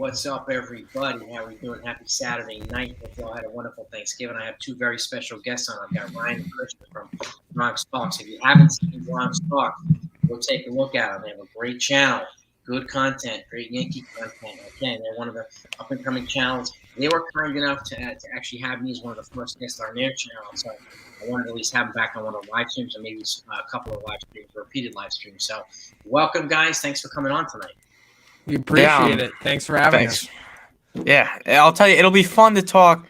what's up, everybody? How are we doing? Happy Saturday night. Hope you all had a wonderful Thanksgiving. I have two very special guests on. I've got Ryan and Christian from BRONX Talks. If you haven't seen BRONX Talks, go take a look at them. They have a great channel, good content, great Yankee content. Again, they're one of the up-and-coming channels. They were kind enough to actually have me as one of the first guests on their channel, so I wanted to at least have them back on one of the live streams, or maybe a couple of live streams, repeated live streams. So welcome, guys. Thanks for coming on tonight. We appreciate it. Thanks for having us. Yeah, I'll tell you, it'll be fun to talk.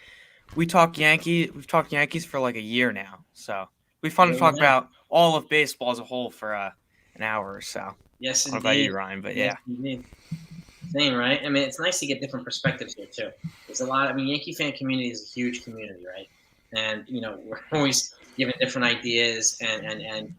We've talked Yankees for like a year now, so it'll be fun to talk about all of baseball as a whole for an hour or so. Yes, indeed. What about you, Ryan? But yes, indeed. Same, right? I mean, it's nice to get different perspectives here too. There's a lot. I mean, Yankee fan community is a huge community, right? And we're always giving different ideas, and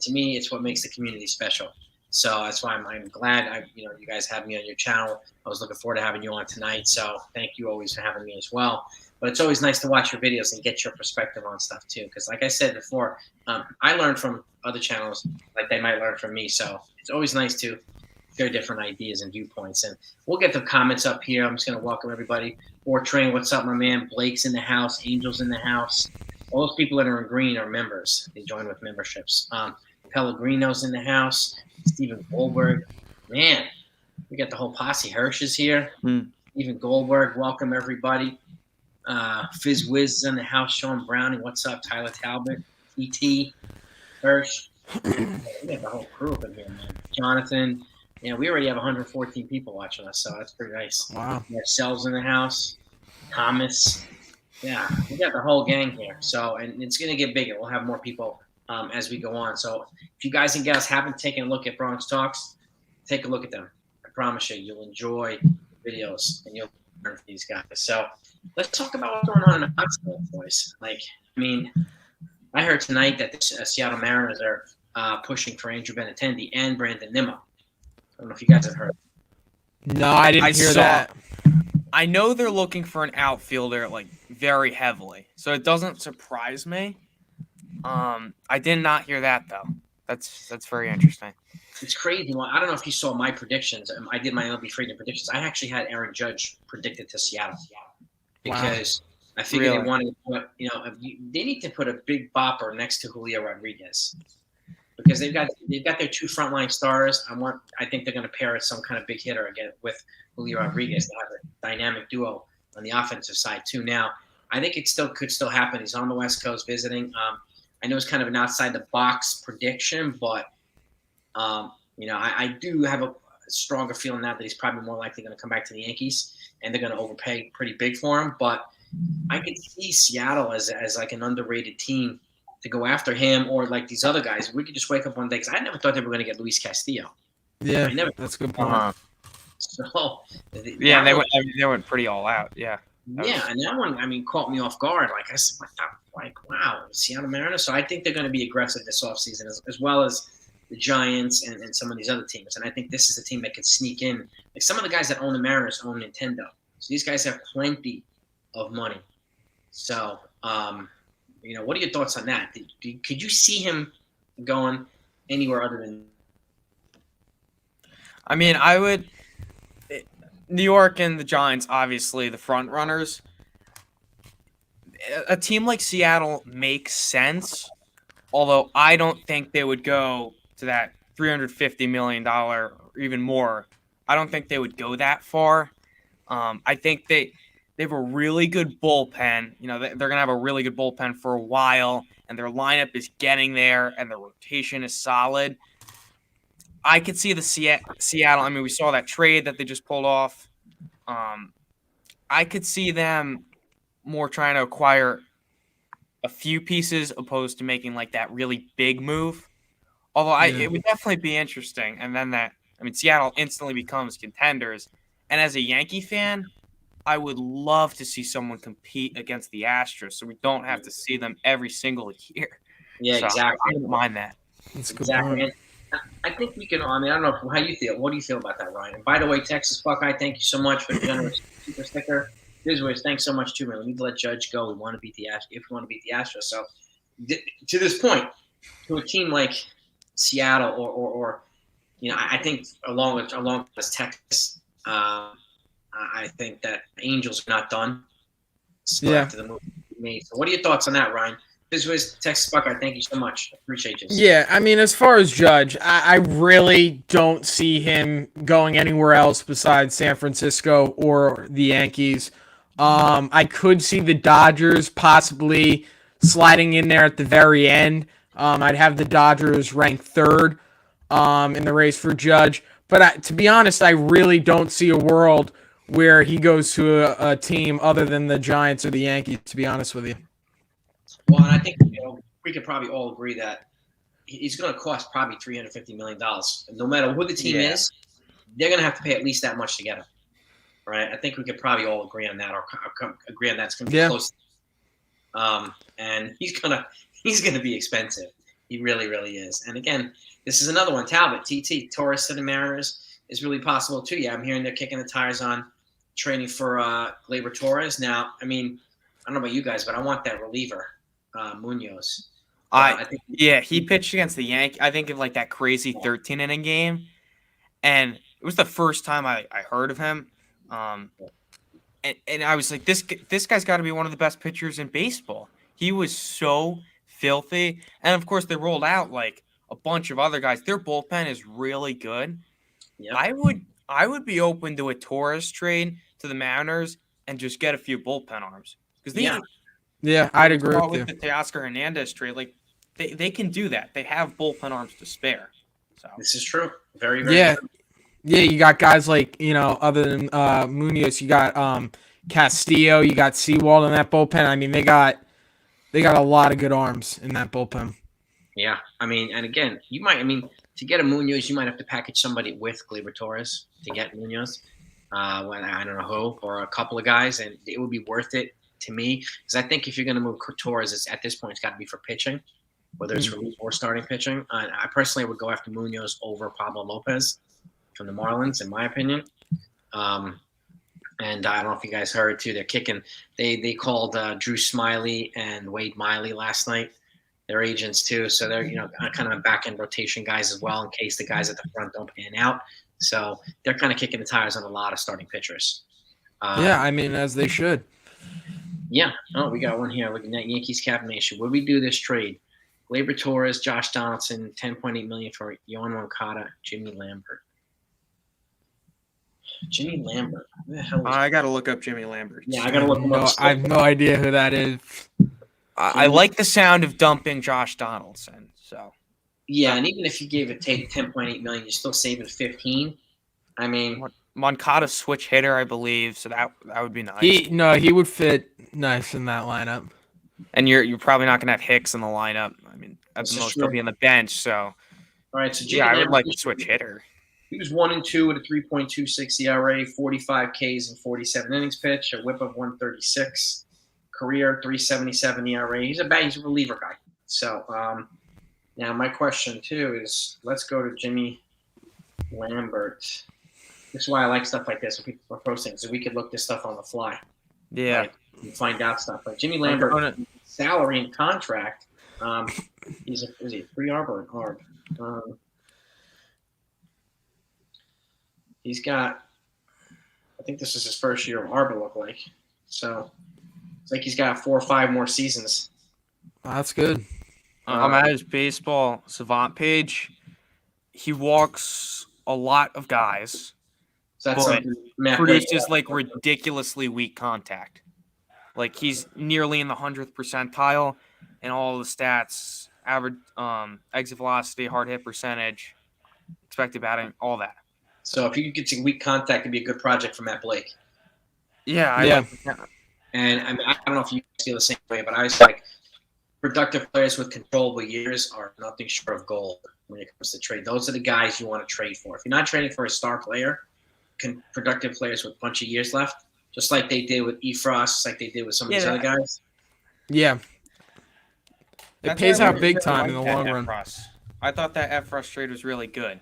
to me, it's what makes the community special. So that's why I'm glad you guys have me on your channel. I was looking forward to having you on tonight. So thank you always for having me as well. But it's always nice to watch your videos and get your perspective on stuff too. Because like I said before, I learn from other channels like they might learn from me. So it's always nice to share different ideas and viewpoints. And we'll get the comments up here. I'm just going to welcome everybody. Train, what's up, my man? Blake's in the house. Angel's in the house. All those people that are in green are members. They join with memberships. Pellegrino's in the house. Stephen Goldberg. Man, we got the whole posse. Hirsch is here. Stephen Goldberg. Welcome, everybody. Fizz Wiz is in the house. Sean Browning. What's up? Tyler Talbot. E.T. Hirsch. We got the whole crew up in here, man. Jonathan. Yeah, we already have 114 people watching us, so that's pretty nice. Wow. Marcel's in the house. Thomas. Yeah, we got the whole gang here. So, and it's going to get bigger. We'll have more people as we go on. So if you guys and gals haven't taken a look at BRONX Talks, take a look at them. I promise you, you'll enjoy the videos and you'll learn from these guys. So let's talk about what's going on in the hospital, boys. Like, I mean, I heard tonight that the Seattle Mariners are pushing for Andrew Benintendi and Brandon Nimmo. I don't know if you guys have heard. No, I didn't hear that. I know they're looking for an outfielder like very heavily, so it doesn't surprise me. I did not hear that though. That's very interesting. It's crazy. Well, I don't know if you saw my predictions. I did my MLB Freedom predictions. I actually had Aaron Judge predicted to Seattle because I figured they wanted to put, they need to put a big bopper next to Julio Rodriguez because they've got their two frontline stars. I think they're going to pair some kind of big hitter again with Julio Rodriguez to have a dynamic duo on the offensive side too. Now, I think it could still happen. He's on the West Coast visiting. I know it's kind of an outside the box prediction, but I do have a stronger feeling now that he's probably more likely going to come back to the Yankees, and they're going to overpay pretty big for him. But I could see Seattle as like an underrated team to go after him, or like these other guys. We could just wake up one day because I never thought they were going to get Luis Castillo. Yeah, that's a good point. So yeah, they went pretty all out. Yeah. And that one, caught me off guard. Like I said, wow, Seattle Mariners. So I think they're going to be aggressive this offseason, as well as the Giants and some of these other teams. And I think this is a team that could sneak in. Like some of the guys that own the Mariners own Nintendo. So these guys have plenty of money. So, what are your thoughts on that? Could you see him going anywhere other than? I mean, I would. New York and the Giants, obviously, the front runners. A team like Seattle makes sense, although I don't think they would go to that $350 million or even more. I don't think they would go that far. I think they have a really good bullpen. They're going to have a really good bullpen for a while, and their lineup is getting there, and their rotation is solid. I could see the Seattle. I mean, we saw that trade that they just pulled off. I could see them more trying to acquire a few pieces opposed to making like that really big move. Although it would definitely be interesting. And then Seattle instantly becomes contenders. And as a Yankee fan, I would love to see someone compete against the Astros so we don't have to see them every single year. Yeah, so exactly. I don't mind that. Exactly. I think we can. I don't know how you feel. What do you feel about that, Ryan? And by the way, Texas Buckeye, thank you so much for the generous super sticker. Wiz, thanks so much too, man. We need to let Judge go. We want to beat the Astros. If we want to beat the Astros, so to this point, to a team like Seattle or I think along with Texas, I think that Angels are not done. Yeah. After the move made. So what are your thoughts on that, Ryan? This was Texas Buckeye. Thank you so much. Appreciate you. Yeah, I mean, as far as Judge, I really don't see him going anywhere else besides San Francisco or the Yankees. I could see the Dodgers possibly sliding in there at the very end. I'd have the Dodgers ranked third in the race for Judge. But to be honest, I really don't see a world where he goes to a team other than the Giants or the Yankees, to be honest with you. Well, and I think we could probably all agree that he's going to cost probably $350 million. No matter who the team is, they're going to have to pay at least that much to get him. Right? I think we could probably all agree on that, or agree on that. It's going to be close. And he's gonna be expensive. He really, really is. And again, this is another one. Talbot, TT, Torres to the Mariners is really possible too. Yeah, I'm hearing they're kicking the tires on training for Gleyber Torres. Now, I mean, I don't know about you guys, but I want that reliever, Munoz. I think he pitched against the Yankees. I think of like that crazy 13-inning game, and it was the first time I heard of him. And I was like, this guy's got to be one of the best pitchers in baseball. He was so filthy, and of course they rolled out like a bunch of other guys. Their bullpen is really good. Yep. I would be open to a Torres trade to the Mariners and just get a few bullpen arms because I'd agree with the Teoscar Hernandez trade. Like they can do that. They have bullpen arms to spare. So this is true. Very, very true. Yeah, you got guys like, other than Munoz, you got Castillo, you got Sewald in that bullpen. I mean, they got a lot of good arms in that bullpen. Yeah, I mean, and again, to get a Munoz, you might have to package somebody with Gleyber Torres to get Munoz. When I don't know who, or a couple of guys, and it would be worth it to me because I think if you're going to move Torres, at this point, it's got to be for pitching, whether it's relief or starting pitching. I personally would go after Munoz over Pablo Lopez from the Marlins, in my opinion. And I don't know if you guys heard too. They're kicking. They called Drew Smiley and Wade Miley last night. They're agents too, so they're kind of back end rotation guys as well in case the guys at the front don't pan out. So they're kind of kicking the tires on a lot of starting pitchers. I mean, as they should. Yeah. Oh, we got one here. Looking at Yankees Cap Nation. Would we do this trade? Gleyber Torres, Josh Donaldson, $10.8 million for Yohan Moncada, Jimmy Lambert. Jimmy Lambert. Who the hell is I got to look up Jimmy Lambert. Yeah, I got to look him up. I have no idea who that is. I like the sound of dumping Josh Donaldson. So. Yeah, and even if you gave it $10.8 million, you're still saving 15. I mean, Moncada's switch hitter, I believe, so that would be nice. He would fit nice in that lineup. And you're probably not going to have Hicks in the lineup. I mean, at the most, he'll be on the bench. So, all right. So I would like a switch hitter. He was 1-2 with a 3.26 ERA, 45 Ks and 47 innings pitched, a WHIP of 136, career 3.77 ERA. He's a reliever guy. So now my question too is, let's go to Jimmy Lambert. This is why I like stuff like this when people are posting, so we could look this stuff on the fly. Yeah, right? And find out stuff. Like Jimmy Lambert, salary and contract. Is he a free ARB or an ARB? He's got, I think this is his first year of ARB, look like. So it's like he's got 4 or 5 more seasons. That's good. I'm at his baseball savant page. He walks a lot of guys. So that's produces like ridiculously weak contact. Like he's nearly in the 100th percentile in all the stats, average exit velocity, hard hit percentage, expected batting, all that. So if you could get some weak contact, it'd be a good project for Matt Blake. Yeah. And I don't know if you feel the same way, but I was like, productive players with controllable years are nothing short of gold when it comes to trade. Those are the guys you want to trade for. If you're not trading for a star player, productive players with a bunch of years left, just like they did with Efros, like they did with some of these other guys. Yeah. It pays out big time in the long run. I thought that Efros trade was really good.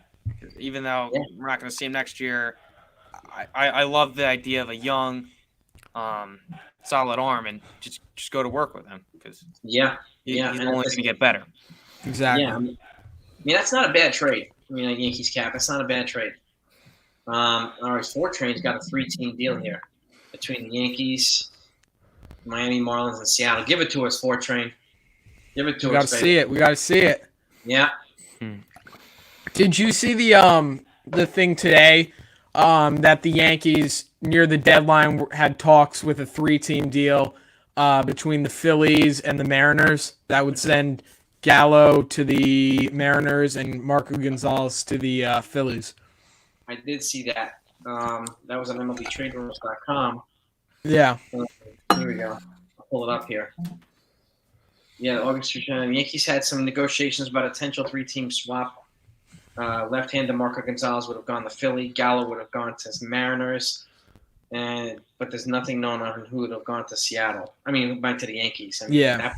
Even though we're not going to see him next year, I love the idea of a young, solid arm and just go to work with him because he's only going to get better. Exactly. Yeah, I mean, that's not a bad trade. I mean, Yankees cap, that's not a bad trade. All right, Fortran's got a 3-team deal here between the Yankees, Miami Marlins, and Seattle. Give it to us, Fortran. Give it to We got to us, baby. see it. We got to see it. Yeah. Did you see the thing today that the Yankees near the deadline had talks with a 3-team deal between the Phillies and the Mariners that would send Gallo to the Mariners and Marco Gonzalez to the Phillies? I did see that. That was on MLBTradeRumors.com. Yeah. Here we go. I'll pull it up here. Yeah, August 2nd. The Yankees had some negotiations about a potential 3-team swap. Left-hander Marco Gonzalez would have gone to Philly. Gallo would have gone to Mariners. But there's nothing known on who would have gone to Seattle. I mean, went to the Yankees. I mean, Yeah.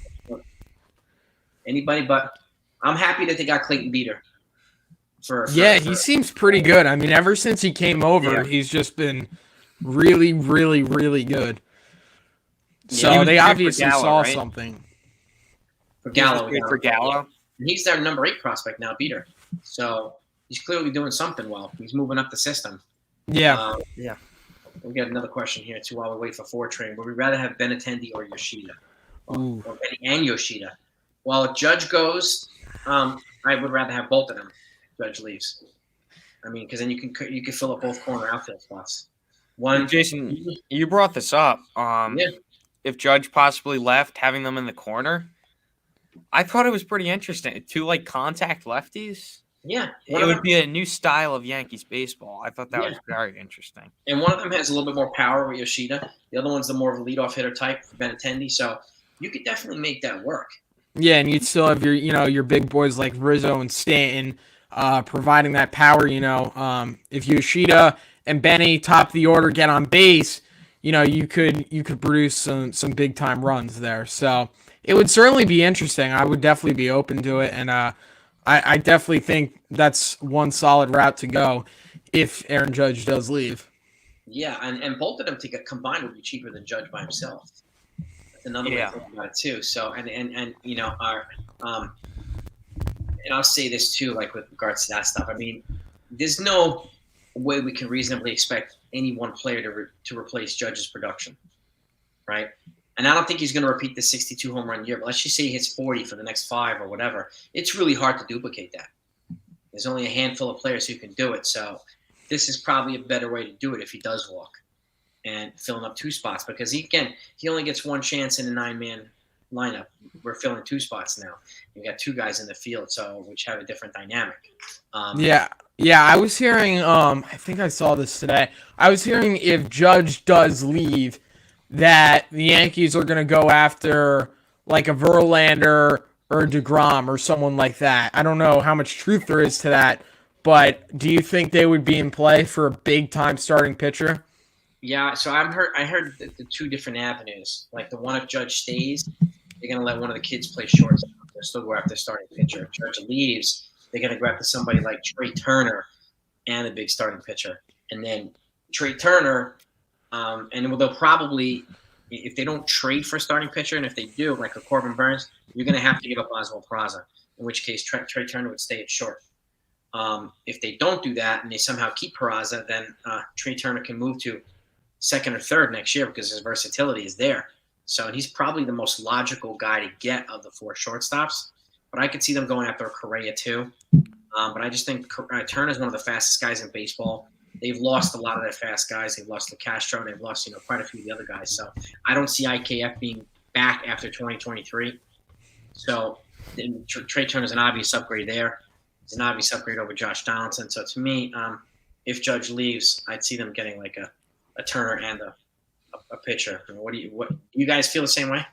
Anybody but. I'm happy that they got Clayton Beater. He seems pretty good. I mean, ever since he came over, he's just been really, really, really good. So they obviously saw something. For Gallo. For Gallo. He's their number 8 prospect now, Beater. So he's clearly doing something well. He's moving up the system. Yeah. We got another question here, too, while we wait for Fortran. Would we rather have Benintendi or Yoshida? Or Benny and Yoshida? Well, if Judge goes, I would rather have both of them. Judge leaves. I mean, because then you can fill up both corner outfield spots. Jason, you brought this up. If Judge possibly left, having them in the corner, I thought it was pretty interesting. 2 contact lefties. Yeah, it would be a new style of Yankees baseball. I thought that was very interesting. And one of them has a little bit more power with Yoshida. The other one's the more of a leadoff hitter type for Benintendi. So you could definitely make that work. Yeah, and you'd still have your big boys like Rizzo and Stanton providing that power. If Yoshida and Benny top the order get on base, you could produce some big time runs there. So it would certainly be interesting. I would definitely be open to it, and I definitely think that's one solid route to go if Aaron Judge does leave. Yeah, and both of them to get combined would be cheaper than Judge by himself. That's another way to think about it too. So and I'll say this too, like with regards to that stuff. I mean, there's no way we can reasonably expect any one player to replace Judge's production, right? And I don't think he's going to repeat the 62 home run year, but let's just say he hits 40 for the next 5 or whatever. It's really hard to duplicate that. There's only a handful of players who can do it. So this is probably a better way to do it if he does walk and filling up 2 spots, because he only gets 1 chance in a 9-man lineup. We're filling 2 spots now. You got 2 guys in the field, which have a different dynamic. Yeah, I was hearing. I think I saw this today. I was hearing if Judge does leave, that the Yankees are going to go after like a Verlander or a DeGrom or someone like that. I don't know how much truth there is to that, but do you think they would be in play for a big-time starting pitcher? Yeah, so I heard the 2 different avenues. Like the one, if Judge stays, they're going to let one of the kids play shortstop. They'll still go after starting pitcher. If Judge leaves, they're going to go after somebody like Trey Turner and a big starting pitcher. And then Trey Turner – and they'll probably, if they don't trade for a starting pitcher, and if they do, like a Corbin Burns, you're going to have to give up Oswald Peraza, in which case Trey Turner would stay at short. If they don't do that and they somehow keep Peraza, then Trey Turner can move to second or third next year because his versatility is there. So he's probably the most logical guy to get of the 4 shortstops. But I could see them going after Correa too. But I just think Turner is one of the fastest guys in baseball. They've lost a lot of their fast guys. They've lost LeCastro. They've lost, quite a few of the other guys. So I don't see IKF being back after 2023. So Trey Turner's an obvious upgrade there. It's an obvious upgrade over Josh Donaldson. So to me, if Judge leaves, I'd see them getting like a Turner and a pitcher. What do you guys feel the same way?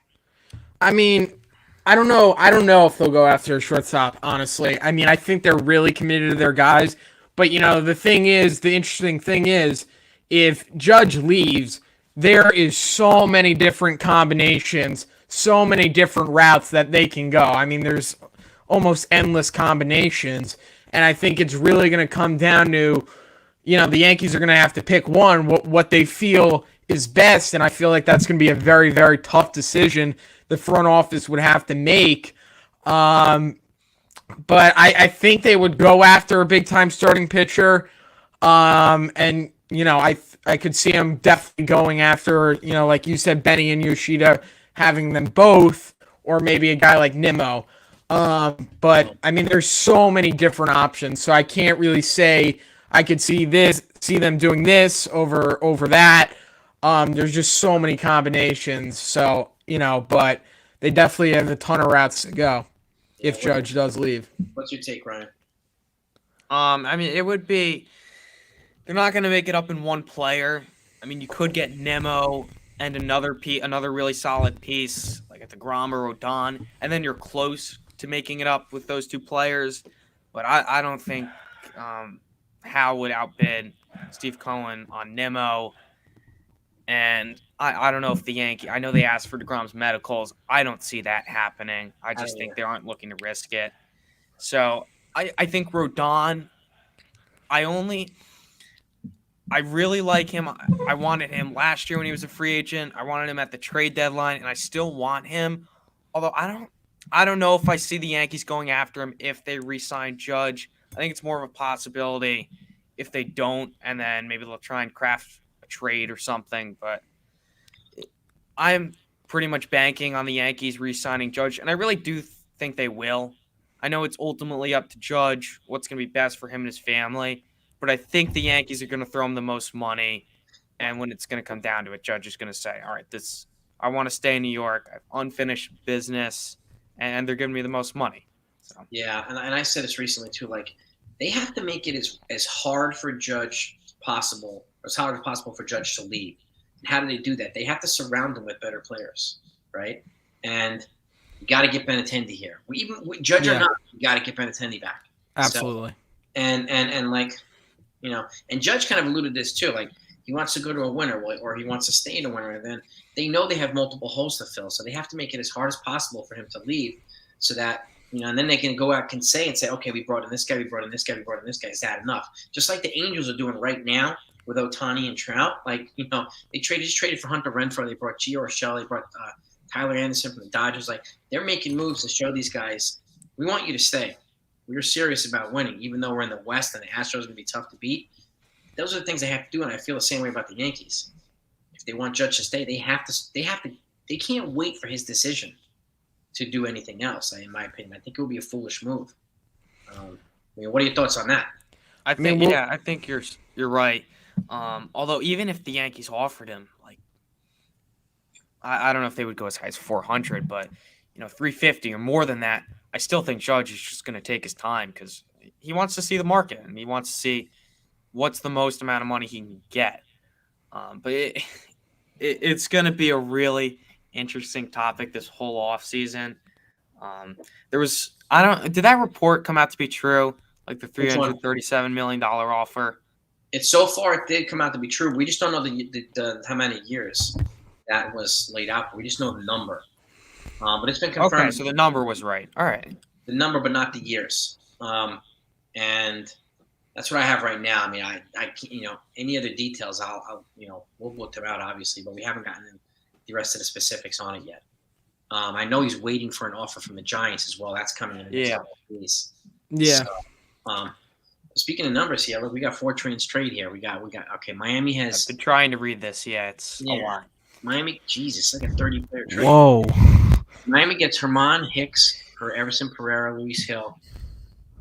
I mean, I don't know. I don't know if they'll go after a shortstop, honestly. I mean, I think they're really committed to their guys. But, the interesting thing is, if Judge leaves, there is so many different combinations, so many different routes that they can go. I mean, there's almost endless combinations. And I think it's really going to come down to, the Yankees are going to have to pick one, what they feel is best. And I feel like that's going to be a very, very tough decision the front office would have to make. But I think they would go after a big-time starting pitcher. And I could see him definitely going after, like you said, Benny and Yoshida, having them both, or maybe a guy like Nimmo. But I mean, there's so many different options, so I can't really say I could see them doing this over that. There's just so many combinations. So, but they definitely have a ton of routes to go if Judge does leave. What's your take, Ryan? I mean, it would be. They're not going to make it up in one player. I mean, you could get Nemo and another really solid piece like at the Grom or Rodon, and then you're close to making it up with those two players. But I don't think Howe would outbid Steve Cohen on Nemo. And I don't know if the Yankee. I know they asked for DeGrom's medicals. I don't see that happening. I just think they aren't looking to risk it. So I think Rodon. I really like him. I wanted him last year when he was a free agent. I wanted him at the trade deadline, and I still want him. Although I don't know if I see the Yankees going after him if they re-sign Judge. I think it's more of a possibility if they don't, and then maybe they'll try and craft a trade or something. But I'm pretty much banking on the Yankees re-signing Judge, and I really do think they will. I know it's ultimately up to Judge what's going to be best for him and his family. But I think the Yankees are going to throw him the most money, and when it's going to come down to it, Judge is going to say, all right, I want to stay in New York. I have unfinished business, and they're giving me the most money. So. Yeah, and I said this recently, too. Like, they have to make it as hard for Judge possible, as hard as possible for Judge to leave. And how do they do that? They have to surround him with better players, right? And you got to get Benintendi here. Judge or not, you got to get Benintendi back. Absolutely. So, and like, and Judge kind of alluded to this too. Like, he wants to go to a winner, or he wants to stay in a winner. And then they know they have multiple holes to fill, so they have to make it as hard as possible for him to leave, so that and then they can go out and say, okay, we brought in this guy, we brought in this guy, we brought in this guy. Is that enough? Just like the Angels are doing right now with Ohtani and Trout. Like, they just traded for Hunter Renfroe. They brought Gio Urshela. They brought Tyler Anderson from the Dodgers. Like, they're making moves to show these guys, we want you to stay. We're serious about winning, even though we're in the West and the Astros are going to be tough to beat. Those are the things they have to do, and I feel the same way about the Yankees. If they want Judge to stay, they can't wait for his decision to do anything else. In my opinion, I think it would be a foolish move. What are your thoughts on that? I think you're right. Although even if the Yankees offered him, like, I don't know if they would go as high as 400, but 350 or more than that. I still think Judge is just going to take his time because he wants to see the market and he wants to see what's the most amount of money he can get. But it's going to be a really interesting topic this whole offseason. Did that report come out to be true? Like the $337 million offer? So far it did come out to be true. We just don't know the how many years that was laid out. We just know the number. But it's been confirmed. Okay, so the number was right. All right. The number, but not the years. And that's what I have right now. I mean, I any other details, I'll we'll look them out, obviously, but we haven't gotten the rest of the specifics on it yet. I know he's waiting for an offer from the Giants as well. That's coming in the next couple of days. Yeah. So, speaking of numbers here, look, we got 4 trains trade here. We got. Okay, Miami has. I've been trying to read this. Yeah, it's a lot. Miami, Jesus, like a 30-player trade. Whoa. Miami gets Herman Hicks for Everson Pereira, Luis Hill.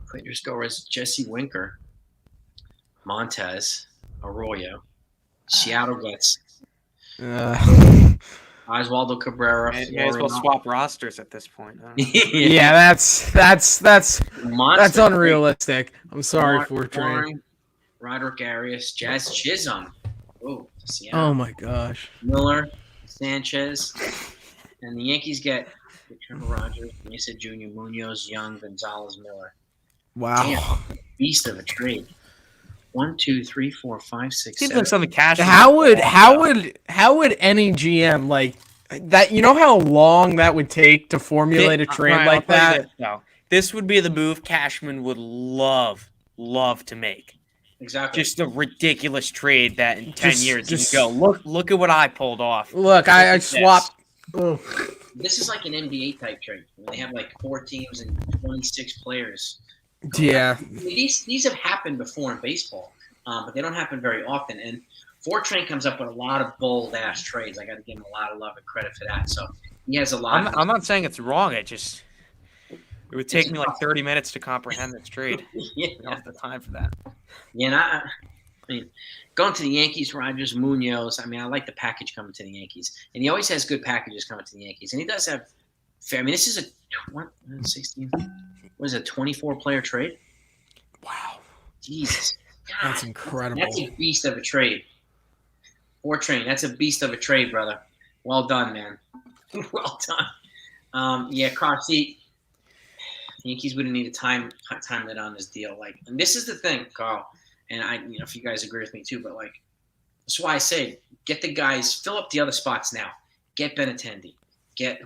Clayton Scores, Jesse Winker, Montez, Arroyo. Seattle gets Oswaldo Cabrera. May as well swap rosters at this point. Yeah, that's unrealistic. I'm sorry for trying. Roderick Arias, Jazz Chisholm. Oh, Seattle. Oh my gosh. Miller, Sanchez, and the Yankees get Trevor Rogers, Mesa Jr., Munoz, Young, Gonzalez, Miller. Wow. Damn, beast of a trade. 1, 2, 3, 4, 5, 6, Seems 7. like something cash. How would any GM like that? You know how long that would take to formulate a trade like that? This would be the move Cashman would love to make. Exactly. Just a ridiculous trade that in 10 years you can go, look at what I pulled off. Look, I swapped. Oh. This is like an NBA type trade. They have like 4 teams and 26 players. Yeah. These have happened before in baseball. but they don't happen very often. And Fortran comes up with a lot of bold ass trades. I got to give him a lot of love and credit for that. So he has a lot. I'm not saying it's wrong. It would take me like tough. 30 minutes to comprehend this trade. Yeah. I don't have the time for that. Yeah, and I mean, going to the Yankees, Rogers, Munoz. I mean, I like the package coming to the Yankees, and he always has good packages coming to the Yankees, and he does have fair. I mean, this is a 16. What is it, 24-player trade? Wow, Jesus, God, that's incredible. That's a beast of a trade. Fortran, that's a beast of a trade, brother. Well done, man. Well done. Yeah, Carl. See, the Yankees wouldn't need a time limit on this deal. Like, and this is the thing, Carl. And I, if you guys agree with me too, but like, that's why I say get the guys, fill up the other spots now. Get Benintendi, get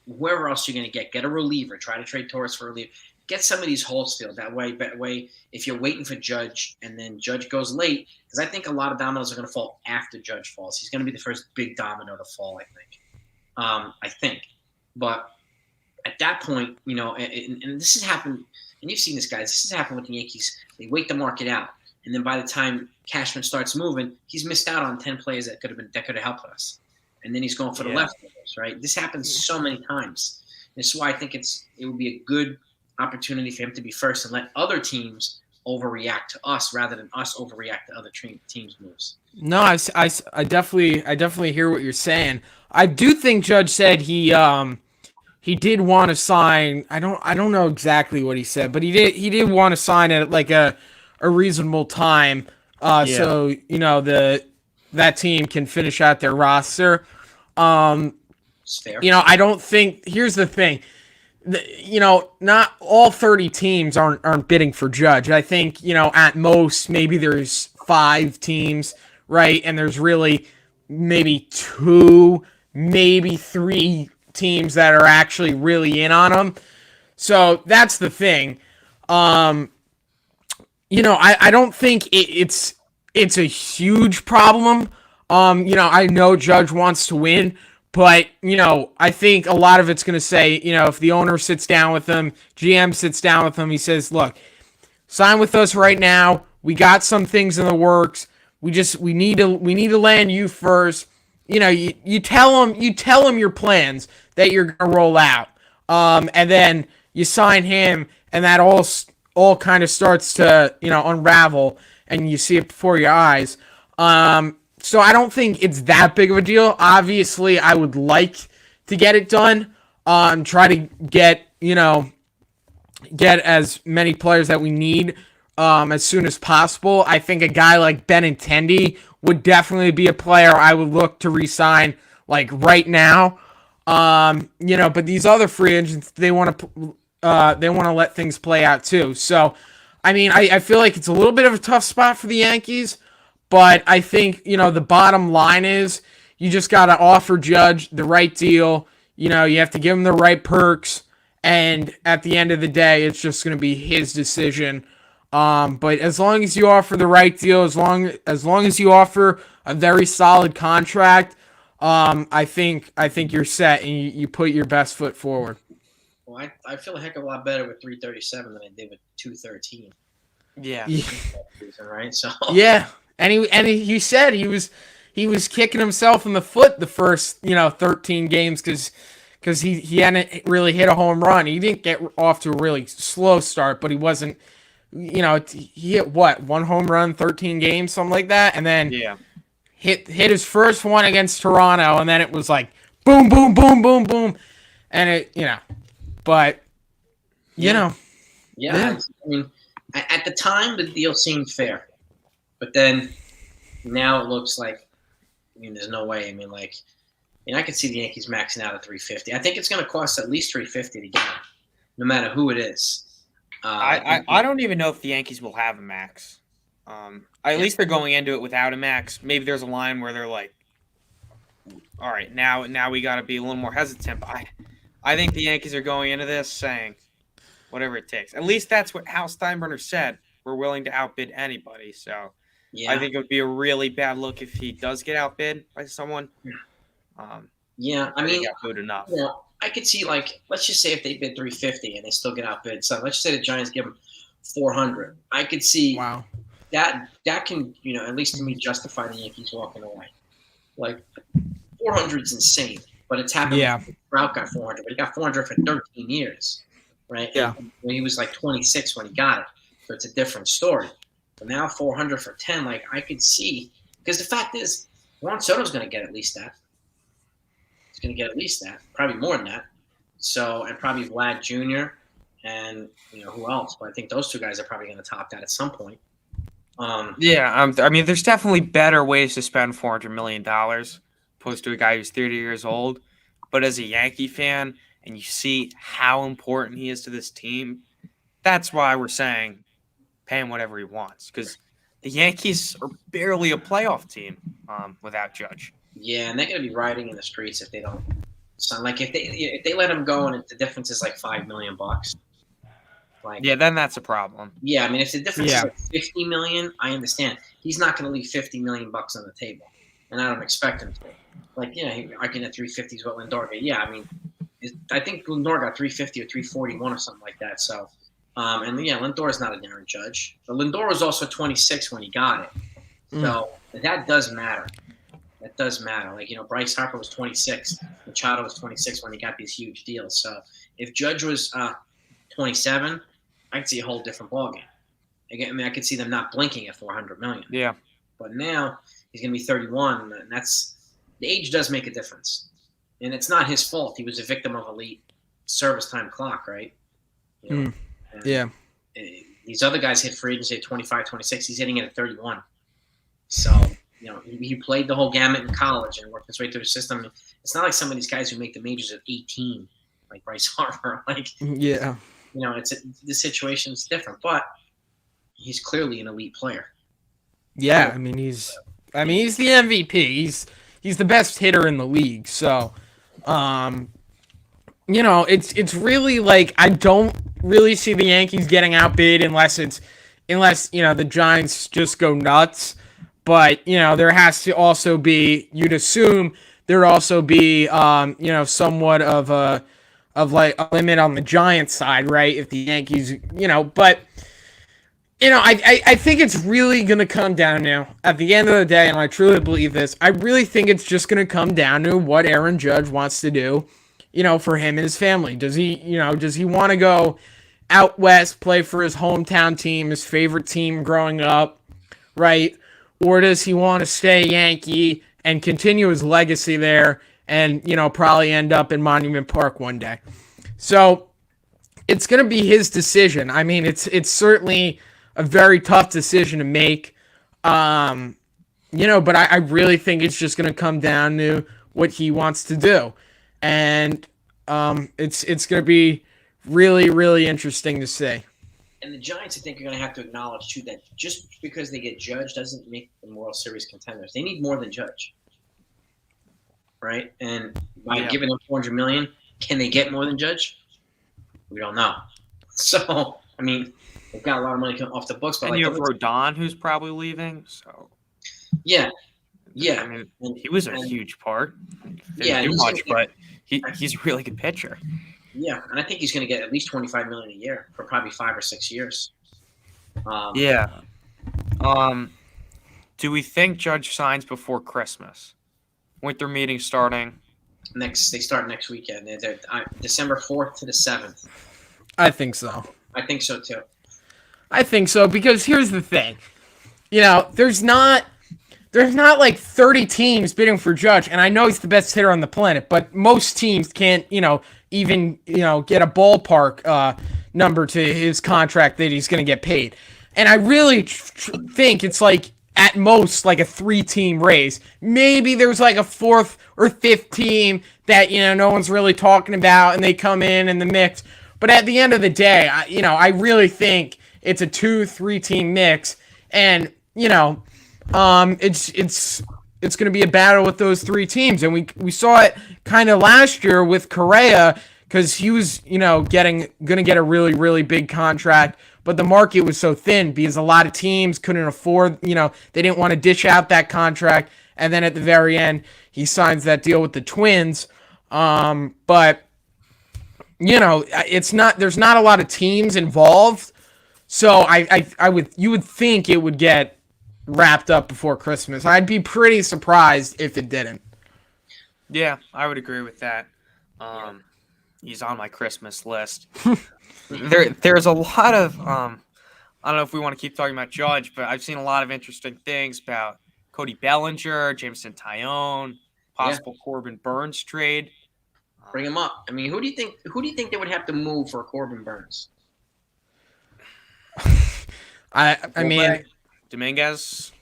whoever else you're gonna get a reliever. Try to trade Torres for a reliever. Get some of these holes filled. That way, if you're waiting for Judge and then Judge goes late, because I think a lot of dominoes are gonna fall after Judge falls. He's gonna be the first big domino to fall. I think, but at that point, and this has happened, and you've seen this, guys. This has happened with the Yankees. They wait the market out, and then by the time Cashman starts moving, he's missed out on 10 players that could have helped us, and then he's going for the leftovers. Right? This happens so many times. This is why I think it would be a good opportunity for him to be first and let other teams overreact to us rather than us overreact to other teams' moves. No, I definitely hear what you're saying. I do think Judge said he did want to sign. I don't know exactly what he said, but he did want to sign at like a reasonable time, so that team can finish out their roster. It's fair. I don't think. Here's the thing. Not all 30 teams aren't bidding for Judge. I think at most maybe there's 5 teams, right? And there's really maybe 2, maybe 3 teams that are actually really in on him. So that's the thing. I don't think it's a huge problem. I know Judge wants to win, but I think a lot of it's going to say, if the owner sits down with him, GM sits down with him, he says, look, sign with us right now. We got some things in the works. We need to land you first. You tell him your plans that you're gonna roll out, and then you sign him, and that all kind of starts to unravel, and you see it before your eyes. So I don't think it's that big of a deal. Obviously, I would like to get it done. Try to get as many players that we need as soon as possible. I think a guy like Benintendi would definitely be a player I would look to re-sign like right now. But these other free agents, they want to let things play out too. So, I mean, I feel like it's a little bit of a tough spot for the Yankees, but I think, the bottom line is you just got to offer Judge the right deal. You have to give him the right perks, and at the end of the day, it's just going to be his decision. But as long as you offer the right deal, as long as you offer a very solid contract, I think you're set and you put your best foot forward. Well, I feel a heck of a lot better with 337 than I did with 213. Yeah. Right. So. Yeah, and he said he was kicking himself in the foot the first 13 games because he hadn't really hit a home run. He didn't get off to a really slow start, but he wasn't. He hit one home run, 13 games, something like that, and then hit his first one against Toronto, and then it was like boom, boom, boom, boom, boom, and it, but Yeah, I mean, at the time the deal seemed fair, but then now it looks like, there's no way. I mean, I could see the Yankees maxing out at 350. I think it's going to cost at least 350 to get him, no matter who it is. I don't even know if the Yankees will have a max. At least they're going into it without a max. Maybe there's a line where they're like, all right, now we got to be a little more hesitant. But I think the Yankees are going into this saying whatever it takes. At least that's what Hal Steinbrenner said. We're willing to outbid anybody. So I think it would be a really bad look if he does get outbid by someone. I mean, got good enough. I could see, let's just say if they bid 350 and they still get outbid. So let's just say the Giants give them 400. I could see. Wow. that can, at least to me, justify the Yankees walking away. Like 400 is insane, but it's happened. Yeah. Trout got 400, but he got 400 for 13 years, right? Yeah. And when he was like 26 when he got it, so it's a different story. But now 400 for 10, like I could see, because the fact is, Juan Soto's going to get at least that. He's going to get at least that, probably more than that. So, and probably Vlad Jr. and who else? But I think those two guys are probably going to top that at some point. I mean, there's definitely better ways to spend $400 million opposed to a guy who's 30 years old. But as a Yankee fan, and you see how important he is to this team, that's why we're saying pay him whatever he wants. Because the Yankees are barely a playoff team without Judge. Yeah, and they're going to be rioting in the streets if they don't. So, like, if they let him go and the difference is like $5 million. Like, yeah, then that's a problem. Yeah, I mean, if the difference is like $50 million, I understand. He's not going to leave $50 million on the table, and I don't expect him to. Like, I can at 350 is what Lindor got. Yeah, I mean, I think Lindor got 350 or 341 or something like that. So, Lindor is not a Aaron Judge. But Lindor was also 26 when he got it, so that does matter. That does matter. Like, Bryce Harper was 26, Machado was 26 when he got these huge deals. So, if Judge was 27. I could see a whole different ballgame. Again, I mean, I could see them not blinking at $400 million. Yeah. But now he's going to be 31, and the age does make a difference. And it's not his fault. He was a victim of elite service time clock, right? Yeah. These other guys hit free agency at 25, 26. He's hitting it at 31. So, he played the whole gamut in college and worked his way through the system. It's not like some of these guys who make the majors at 18, like Bryce Harper. The situation's different, but he's clearly an elite player. Yeah, I mean he's the MVP. He's the best hitter in the league. So, it's really like I don't really see the Yankees getting outbid unless the Giants just go nuts. But there has to also be, you'd assume there'd also be somewhat of a limit on the Giants side, right? If the Yankees, but I think it's really going to come down now at the end of the day, and I truly believe this. I really think it's just going to come down to what Aaron Judge wants to do, for him and his family. Does he want to go out west, play for his hometown team, his favorite team growing up, right? Or does he want to stay Yankee and continue his legacy there and, probably end up in Monument Park one day? So it's going to be his decision. I mean, it's certainly a very tough decision to make, but I really think it's just going to come down to what he wants to do. And it's going to be really, really interesting to see. And the Giants, I think, are going to have to acknowledge, too, that just because they get Judge doesn't make them World Series contenders. They need more than Judge. Right? And by giving them $400 million, can they get more than Judge? We don't know. So, I mean, they've got a lot of money coming off the books. But and you have Rodon, who's probably leaving. So, yeah. I mean, he was a huge part. Didn't do much, but he's a really good pitcher. Yeah, and I think he's going to get at least $25 million a year for probably 5 or 6 years. Do we think Judge signs before Christmas? Winter meeting starting. They start next weekend. They're December 4th to the 7th. I think so. I think so too. I think so because here's the thing. There's not like 30 teams bidding for Judge, and I know he's the best hitter on the planet, but most teams can't, even get a ballpark number to his contract that he's going to get paid. And I really think it's like at most like a 3-team race. Maybe there's like a 4th or 5th team that no one's really talking about, and they come in the mix. But at the end of the day, I really think it's a 2-3-team mix, and it's going to be a battle with those 3 teams. And we saw it kind of last year with Correa because he was, going to get a really, really big contract. But the market was so thin because a lot of teams couldn't afford, they didn't want to dish out that contract. And then at the very end, he signs that deal with the Twins. But, there's not a lot of teams involved. So you would think it would get wrapped up before Christmas. I'd be pretty surprised if it didn't. Yeah, I would agree with that. He's on my Christmas list. There's a lot of I don't know if we want to keep talking about Judge, but I've seen a lot of interesting things about Cody Bellinger, Jameson Tyone, possible Corbin Burns trade. Bring him up. I mean, who do you think they would have to move for Corbin Burns? I mean, Dominguez.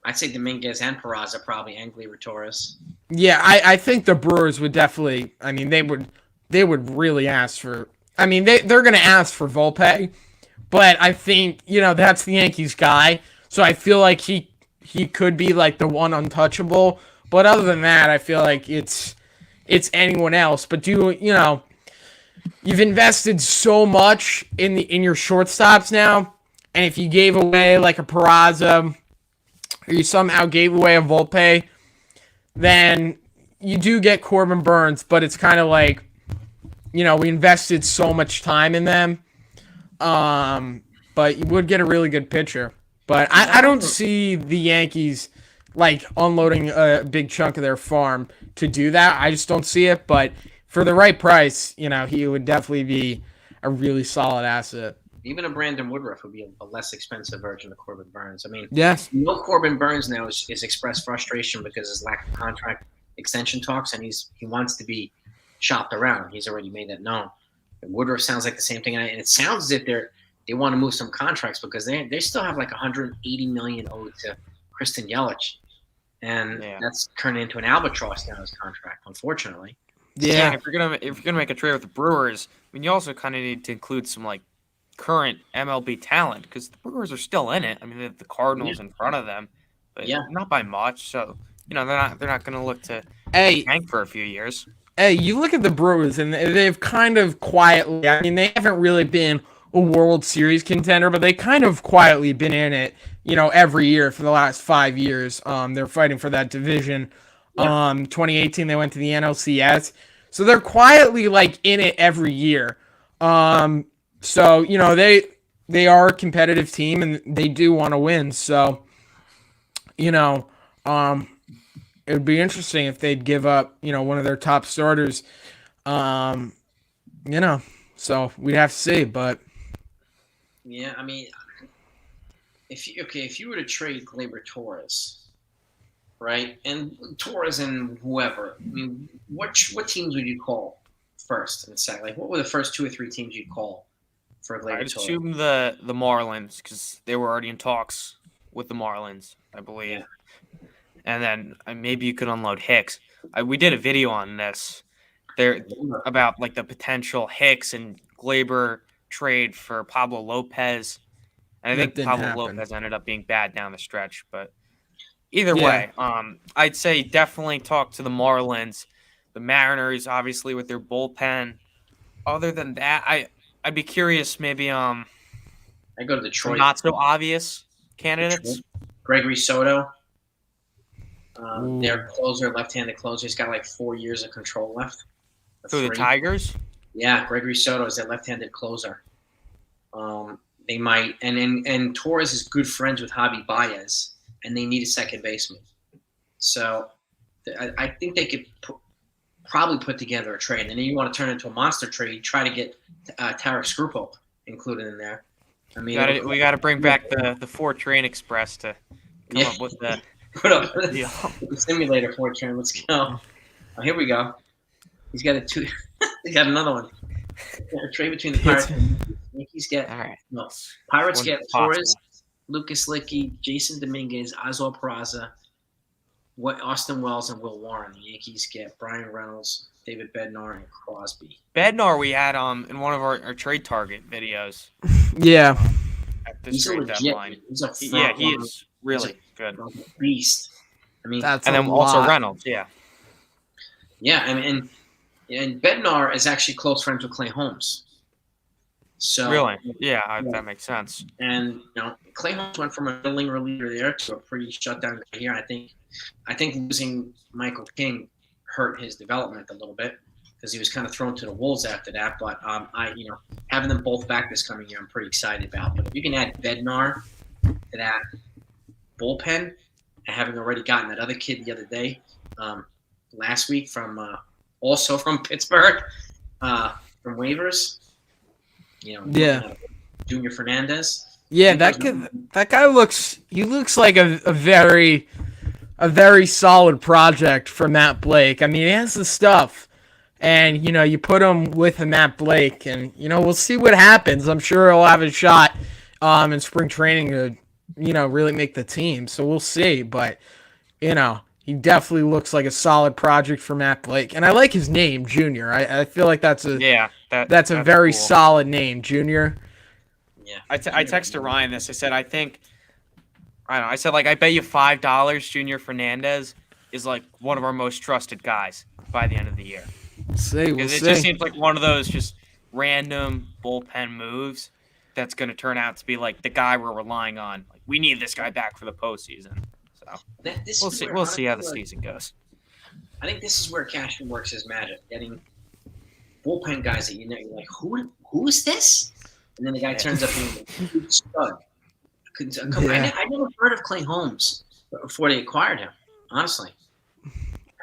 I'd say Dominguez and Peraza probably, and Gleyber Torres. Yeah, I think the Brewers would definitely. I mean, they would really ask for. I mean, they're going to ask for Volpe, but I think that's the Yankees guy. So I feel like he could be like the one untouchable. But other than that, I feel like it's anyone else. But you've invested so much in your shortstops now, and if you gave away like a Peraza, or you somehow gave away a Volpe, then you do get Corbin Burns, but it's kind of like, we invested so much time in them. But you would get a really good pitcher. But I don't see the Yankees like unloading a big chunk of their farm to do that. I just don't see it. But for the right price, he would definitely be a really solid asset. Even a Brandon Woodruff would be a less expensive version of Corbin Burns. I mean, yes. Corbin Burns now is expressed frustration because his lack of contract extension talks, and he wants to be shopped around. He's already made that known. And Woodruff sounds like the same thing, and it sounds as if they want to move some contracts because they still have like $180 million owed to Kristen Yelich, and that's turned into an albatross now, his contract, unfortunately. Yeah. If you're gonna make a trade with the Brewers, I mean, you also kind of need to include some like current MLB talent because the Brewers are still in it. I mean, they have the Cardinals in front of them, but not by much. So they're not going to look to tank for a few years. Hey, you look at the Brewers and they've kind of quietly. I mean, they haven't really been a World Series contender, but they kind of quietly been in it. Every year for the last 5 years. They're fighting for that division. 2018 they went to the NLCS, so they're quietly like in it every year. So, they are a competitive team and they do want to win. So, it would be interesting if they'd give up, one of their top starters. So we'd have to see, but yeah, I mean, if you were to trade Gleyber Torres, right? And Torres and whoever, I mean, what teams would you call first and second? Like, what were the first 2 or 3 teams you'd call for Gleyber Torres? I'd assume the Marlins because they were already in talks with the Marlins, I believe. Yeah. And then maybe you could unload Hicks. We did a video on this there about like the potential Hicks and Gleyber trade for Pablo Lopez. And I think Pablo Lopez ended up being bad down the stretch, but either way, I'd say definitely talk to the Marlins, the Mariners, obviously with their bullpen. Other than that, I'd be curious. Maybe I go to Detroit. Not so obvious candidates. Gregory Soto, their closer, left-handed closer. He's got like 4 years of control left. Who, the Tigers? Yeah, Gregory Soto is their left-handed closer. They might, and Torres is good friends with Javi Baez, and they need a second baseman. So I think they could probably put together a trade. And then you want to turn it into a monster trade, try to get Tarek Skrupo included in there. I mean, we got to bring back the 4 Train Express to come up with the the simulator 4 train. Let's go. Oh, here we go. He's got he's got another one. A trade between the Pirates and the Yankees get. All right. No, Pirates get Torres, Lucas Licky, Jason Dominguez, Oswald Peraza, Austin Wells, and Will Warren. The Yankees get Brian Reynolds, David Bednar, and Crosby. Bednar we had in one of our trade target videos. Yeah. At this trade deadline. He is really good. Beast. I mean, and then also Reynolds, yeah. Yeah, I mean, and Bednar is actually close friends with Clay Holmes. So really, that makes sense. And Clay Holmes went from a middling reliever there to a pretty shutdown guy here. I think losing Michael King hurt his development a little bit because he was kind of thrown to the wolves after that. But having them both back this coming year, I'm pretty excited about. But if you can add Bednar to that bullpen, and having already gotten that other kid the other day, last week from also from Pittsburgh, from waivers, Yeah. Junior Fernandez. Yeah, that guy looks like a very solid project for Matt Blake. I mean, he has the stuff. And, you put him with a Matt Blake, and, we'll see what happens. I'm sure he'll have a shot in spring training to, really make the team. So we'll see. But, he definitely looks like a solid project for Matt Blake. And I like his name, Junior. I feel like that's a very cool. solid name, Junior. Yeah. I texted Ryan this. I said, I bet you $5 Junior Fernandez is like one of our most trusted guys by the end of the year. We'll see. Because it just seems like one of those just random bullpen moves that's going to turn out to be like the guy we're relying on. Like, we need this guy back for the postseason. So we'll see how the season goes. I think this is where Cashman works his magic, getting bullpen guys that you're like, who is this? And then the guy turns up being a huge stud. I never heard of Clay Holmes before they acquired him. Honestly, I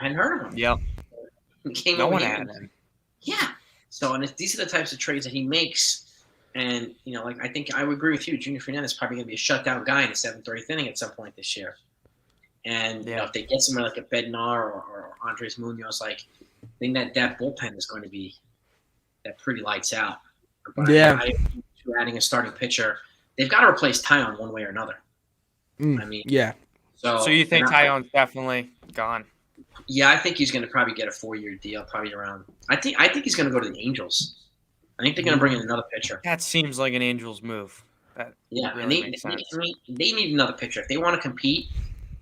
hadn't heard of him. Yep. No one had him. Yeah. So, and these are the types of trades that he makes. And, I think I would agree with you. Junior Fernandez is probably going to be a shutdown guy in the 7th or 8th inning at some point this year. And, if they get somewhere like a Bednar or Andres Munoz, I think that bullpen is going to be pretty lights out. But adding a starting pitcher, they've got to replace Tyon one way or another. Yeah. So you think Tyon's definitely gone? Yeah, I think he's going to probably get a 4-year deal, probably around. I think he's going to go to the Angels. I think they're going to bring in another pitcher. That seems like an Angels move. Really they need another pitcher if they want to compete,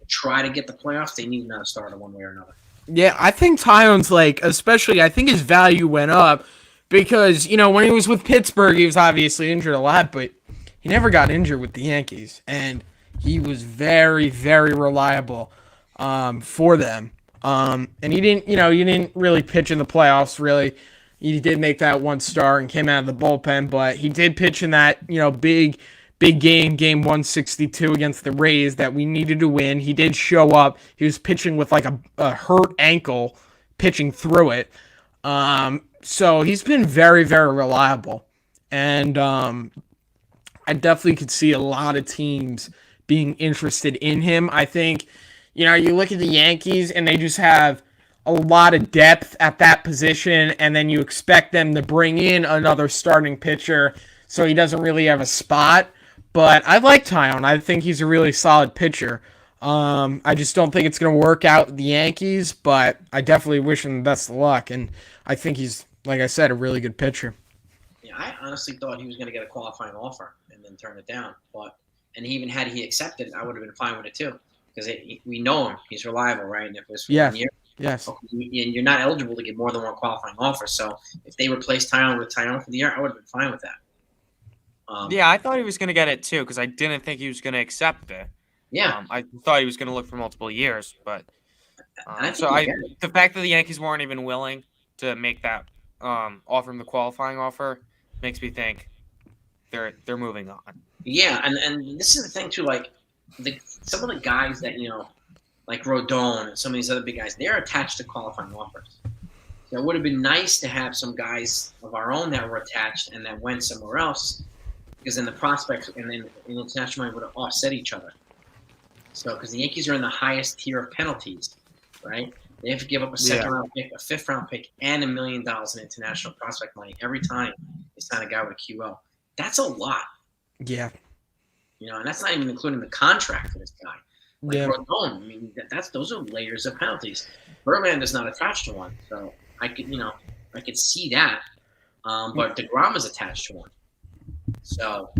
try to get the playoffs. They need another starter one way or another. Yeah, I think Tyon's especially. I think his value went up because when he was with Pittsburgh, he was obviously injured a lot, but he never got injured with the Yankees, and he was very, very reliable for them. And he didn't really pitch in the playoffs, really. He did make that one start and came out of the bullpen, but he did pitch in that, big game 162 against the Rays that we needed to win. He did show up. He was pitching with a hurt ankle, pitching through it. So he's been very, very reliable. And I definitely could see a lot of teams being interested in him. I think, you look at the Yankees and they just have a lot of depth at that position, and then you expect them to bring in another starting pitcher, so he doesn't really have a spot. But I like Tyon. I think he's a really solid pitcher. I just don't think it's going to work out with the Yankees, but I definitely wish him the best of luck, and I think he's, like I said, a really good pitcher. Yeah, I honestly thought he was going to get a qualifying offer and then turn it down. And even had he accepted, I would have been fine with it too, because we know him. He's reliable, right? And if it was for 1 year, yes, and you're not eligible to get more than one qualifying offer. So if they replaced Tyon with Tyon for the year, I would have been fine with that. I thought he was going to get it too, because I didn't think he was going to accept it. Yeah, I thought he was going to look for multiple years, but the fact that the Yankees weren't even willing to make that offer him the qualifying offer makes me think they're moving on. Yeah, and this is the thing too. Some of the guys that like Rodon and some of these other big guys, they're attached to qualifying offers. So it would have been nice to have some guys of our own that were attached and that went somewhere else, because then the prospects and then in international money would have offset each other. So because the Yankees are in the highest tier of penalties, right? They have to give up a second-round pick, a fifth-round pick, and $1 million in international prospect money every time they sign a guy with a QO. That's a lot. Yeah. And that's not even including the contract for this guy. Rodon, I mean, those are layers of penalties. Verlander's not attached to one, so I could see that. But DeGrom is attached to one, so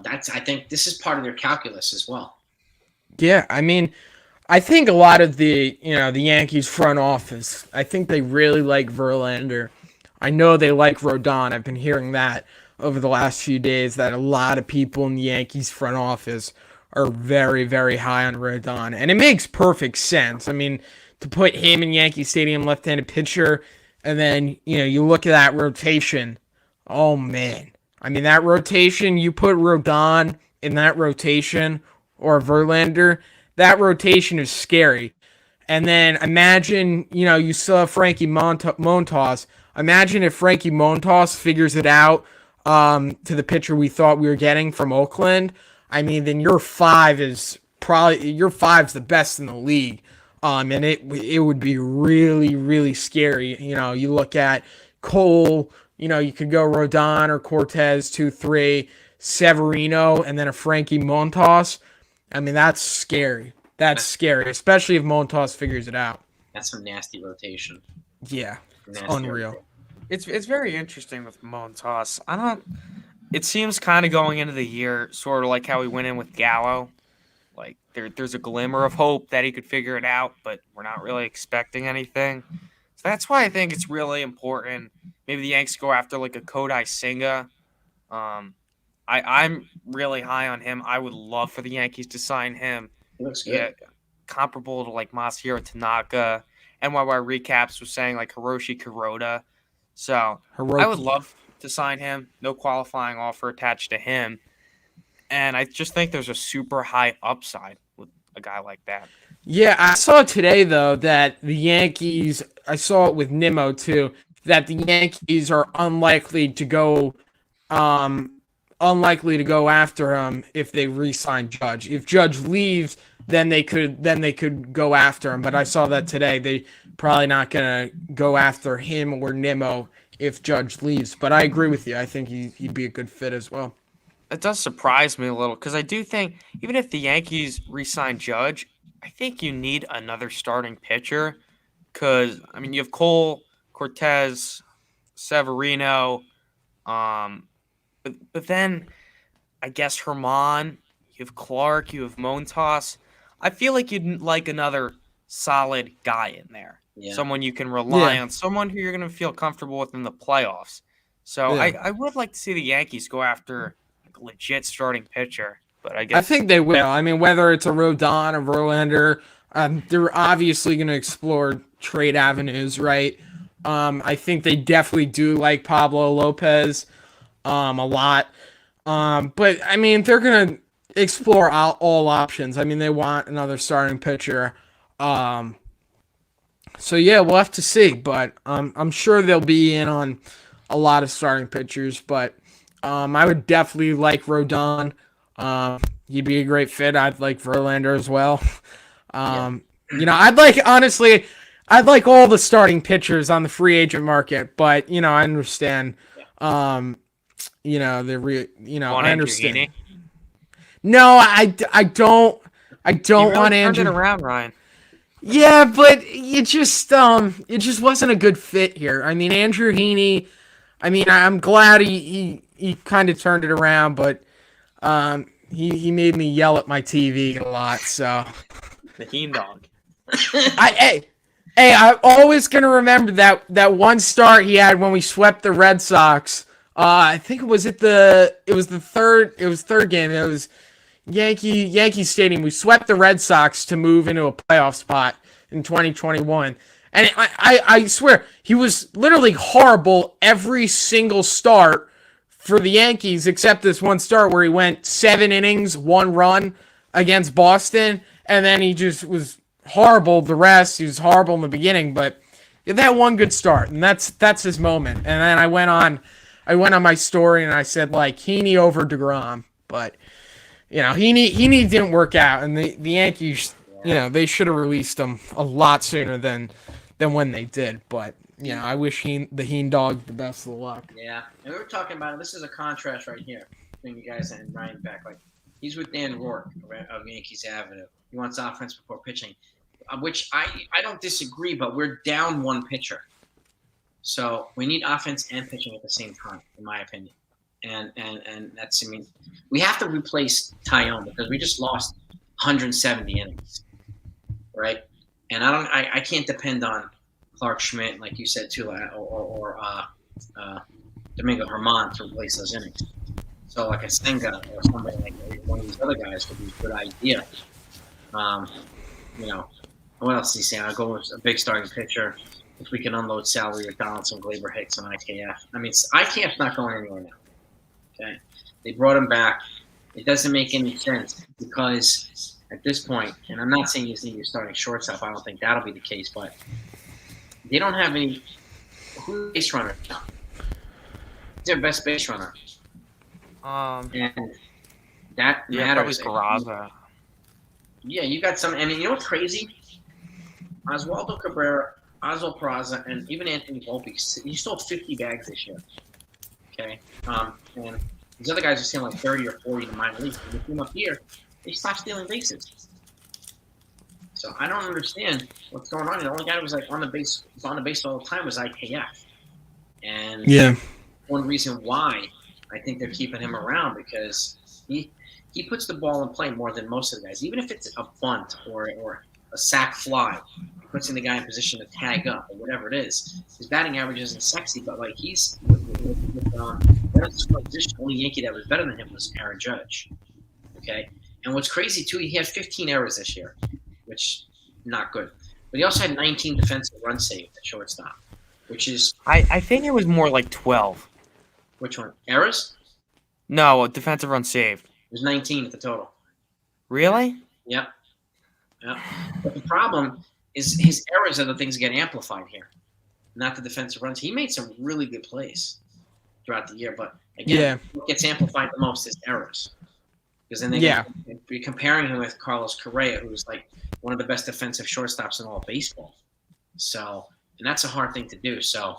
I think this is part of their calculus as well. Yeah, I mean, I think a lot of the Yankees front office, I think they really like Verlander. I know they like Rodon. I've been hearing that over the last few days, that a lot of people in the Yankees front office are very, very high on Rodon. And it makes perfect sense. I mean, to put him in Yankee Stadium, left-handed pitcher, And then, you look at that rotation. Oh, man. I mean, that rotation, you put Rodon in that rotation or Verlander, that rotation is scary. And then imagine, you still have Frankie Montas. Imagine if Frankie Montas figures it out to the pitcher we thought we were getting from Oakland. I mean, then your five's the best in the league. And it would be really, really scary. You look at Cole, you could go Rodon or Cortez 2-3, Severino, and then a Frankie Montas. I mean, that's scary. That's scary, especially if Montas figures it out. That's some nasty rotation. Yeah, it's unreal. Rotation. It's very interesting with Montas. It seems kind of going into the year sort of like how we went in with Gallo. Like there's a glimmer of hope that he could figure it out, but we're not really expecting anything. So that's why I think it's really important. Maybe the Yanks go after like a Kodai Senga. I'm really high on him. I would love for the Yankees to sign him. He looks good. Yeah, comparable to like Masahiro Tanaka. NYY Recaps was saying like Hiroshi Kuroda. So I would love to sign him. No qualifying offer attached to him. And I just think there's a super high upside with a guy like that. Yeah, I saw today, though, that the Yankees, I saw it with Nimmo, too, that the Yankees are unlikely to go after him if they re-sign Judge. If Judge leaves, then they could go after him. But I saw that today. They probably not going to go after him or Nimmo if Judge leaves. But I agree with you. I think he'd be a good fit as well. It does surprise me a little because I do think even if the Yankees re-sign Judge, I think you need another starting pitcher because, I mean, you have Cole, Cortez, Severino, but then I guess Herman, you have Clark, you have Montas. I feel like you'd like another solid guy in there, someone you can rely on, someone who you're going to feel comfortable with in the playoffs. So I would like to see the Yankees go after a legit starting pitcher. But I think they will. I mean, whether it's a Rodon or Verlander, they're obviously going to explore trade avenues, right? I think they definitely do like Pablo Lopez a lot. But, I mean, they're going to explore all options. I mean, they want another starting pitcher. So, yeah, we'll have to see. But I'm sure they'll be in on a lot of starting pitchers. But I would definitely like Rodon. He'd be a great fit. I'd like Verlander as well. I'd like all the starting pitchers on the free agent market, but I understand. I understand. No, I don't want Andrew. Turn it around, Ryan. Yeah, but it just wasn't a good fit here. I mean, Andrew Heaney. I mean, I'm glad he kind of turned it around, but he made me yell at my TV a lot. So the Heen dog. I'm always gonna remember that one start he had when we swept the Red Sox. I think it was the third game. It was Yankee Stadium. We swept the Red Sox to move into a playoff spot in 2021. And I swear, he was literally horrible every single start for the Yankees, except this one start where he went 7 innings, 1 run against Boston, and then he just was horrible the rest. He was horrible in the beginning, but that one good start, and that's his moment. And then I went on my story and I said, like, Heaney over DeGrom, but Heaney didn't work out, and the Yankees, they should have released him a lot sooner than when they did. But I wish the Heen dog the best of luck. Yeah, and we were talking about this is a contrast right here between you guys and Ryan Beck. Like, he's with Dan Rourke of Yankees Avenue. He wants offense before pitching, which I don't disagree, but we're down one pitcher, so we need offense and pitching at the same time, in my opinion. And that's, I mean, we have to replace Tyone because we just lost 170 innings, right? And I can't depend on Clark Schmidt, like you said too, or Domingo Germán to replace those innings. So like a Senga or somebody like one of these other guys would be a good idea. What else is he saying? I'll go with a big starting pitcher. if we can unload salary with Donaldson, Glaber, Hicks, and IKF. I mean, IKF's not going anywhere now. Okay, they brought him back. It doesn't make any sense because at this point, and I'm not saying he's going to be starting shortstop. I don't think that'll be the case, but they don't have any. Who's base runner now? Who's their best base runner? And that matters. Probably Peraza. Yeah, you got some. I mean, you know what's crazy? Oswaldo Cabrera, Oswald Peraza, and even Anthony Volpe, he sold 50 bags this year. Okay, and these other guys are stealing like 30 or 40 in the minor leagues. When they came up here, they stopped stealing bases. So I don't understand what's going on. The only guy that was like on the base all the time was IKF, and one reason why I think they're keeping him around because he puts the ball in play more than most of the guys. Even if it's a bunt or a sac fly, he puts in the guy in position to tag up or whatever it is. His batting average isn't sexy, but like he's the only Yankee that was better than him was Aaron Judge. Okay, and what's crazy too, he had 15 errors this year, which not good. But he also had 19 defensive runs saved at shortstop, which is I think it was more like 12. Which one? Errors? No, defensive runs saved. It was 19 at the total. Really? Yep. But the problem is his errors are the things that get amplified here, not the defensive runs. He made some really good plays throughout the year, but again, what gets amplified the most is errors. Because then they be comparing him with Carlos Correa, who's like one of the best defensive shortstops in all of baseball. So, and that's a hard thing to do. So,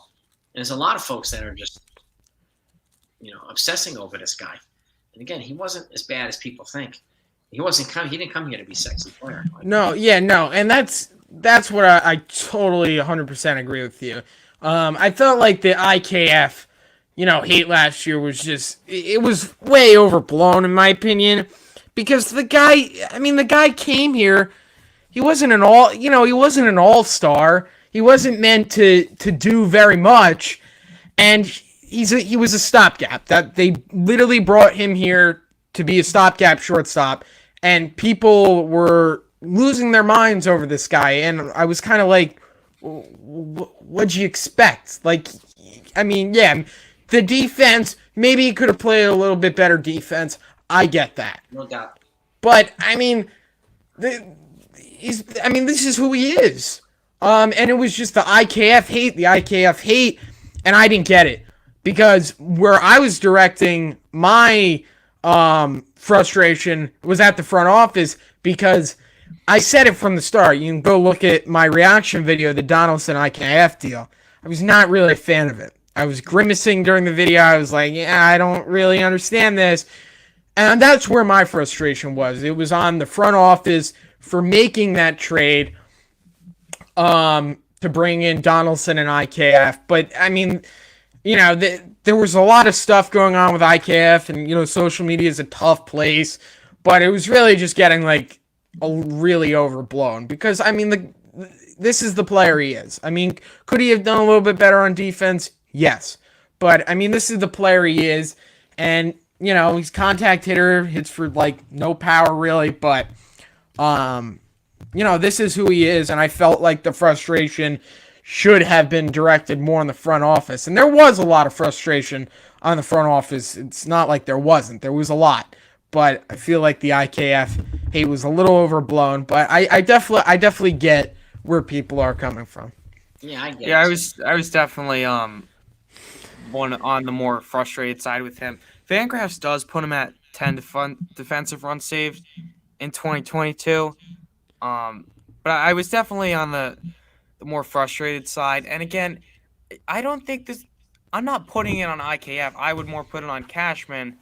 there's a lot of folks that are just, obsessing over this guy. And again, he wasn't as bad as people think. He didn't come here to be a sexy player. No, and that's what I totally 100% agree with you. I felt like the IKF, hate last year was it was way overblown in my opinion, because the guy came here, he wasn't an all-star. He wasn't meant to do very much, and he was a stopgap. That they literally brought him here to be a stopgap shortstop, and people were losing their minds over this guy, and I was kind of like, what'd you expect? Like, I mean, the defense, maybe he could have played a little bit better defense. I get that. No doubt. But, I mean, this is who he is. And it was just the IKF hate, and I didn't get it. Because where I was directing my frustration was at the front office, because I said it from the start. You can go look at my reaction video, the Donaldson IKF deal. I was not really a fan of it. I was grimacing during the video. I was like, I don't really understand this. And that's where my frustration was. It was on the front office for making that trade to bring in Donaldson and IKF. But, I mean, there was a lot of stuff going on with IKF, and, social media is a tough place. But it was really just getting, like, really overblown. Because, I mean, this is the player he is. I mean, could he have done a little bit better on defense? Yes. But, I mean, this is the player he is. And, he's contact hitter, hits for, like, no power, really. But, this is who he is. And I felt like the frustration should have been directed more on the front office. And there was a lot of frustration on the front office. It's not like there wasn't. There was a lot. But I feel like the IKF hate was a little overblown. But I definitely get where people are coming from. Yeah, I get it. Yeah, I was definitely one on the more frustrated side with him. Fangraphs does put him at 10 defensive runs saved in 2022. But I was definitely on the more frustrated side. And again, I don't think I'm not putting it on IKF. I would more put it on Cashman.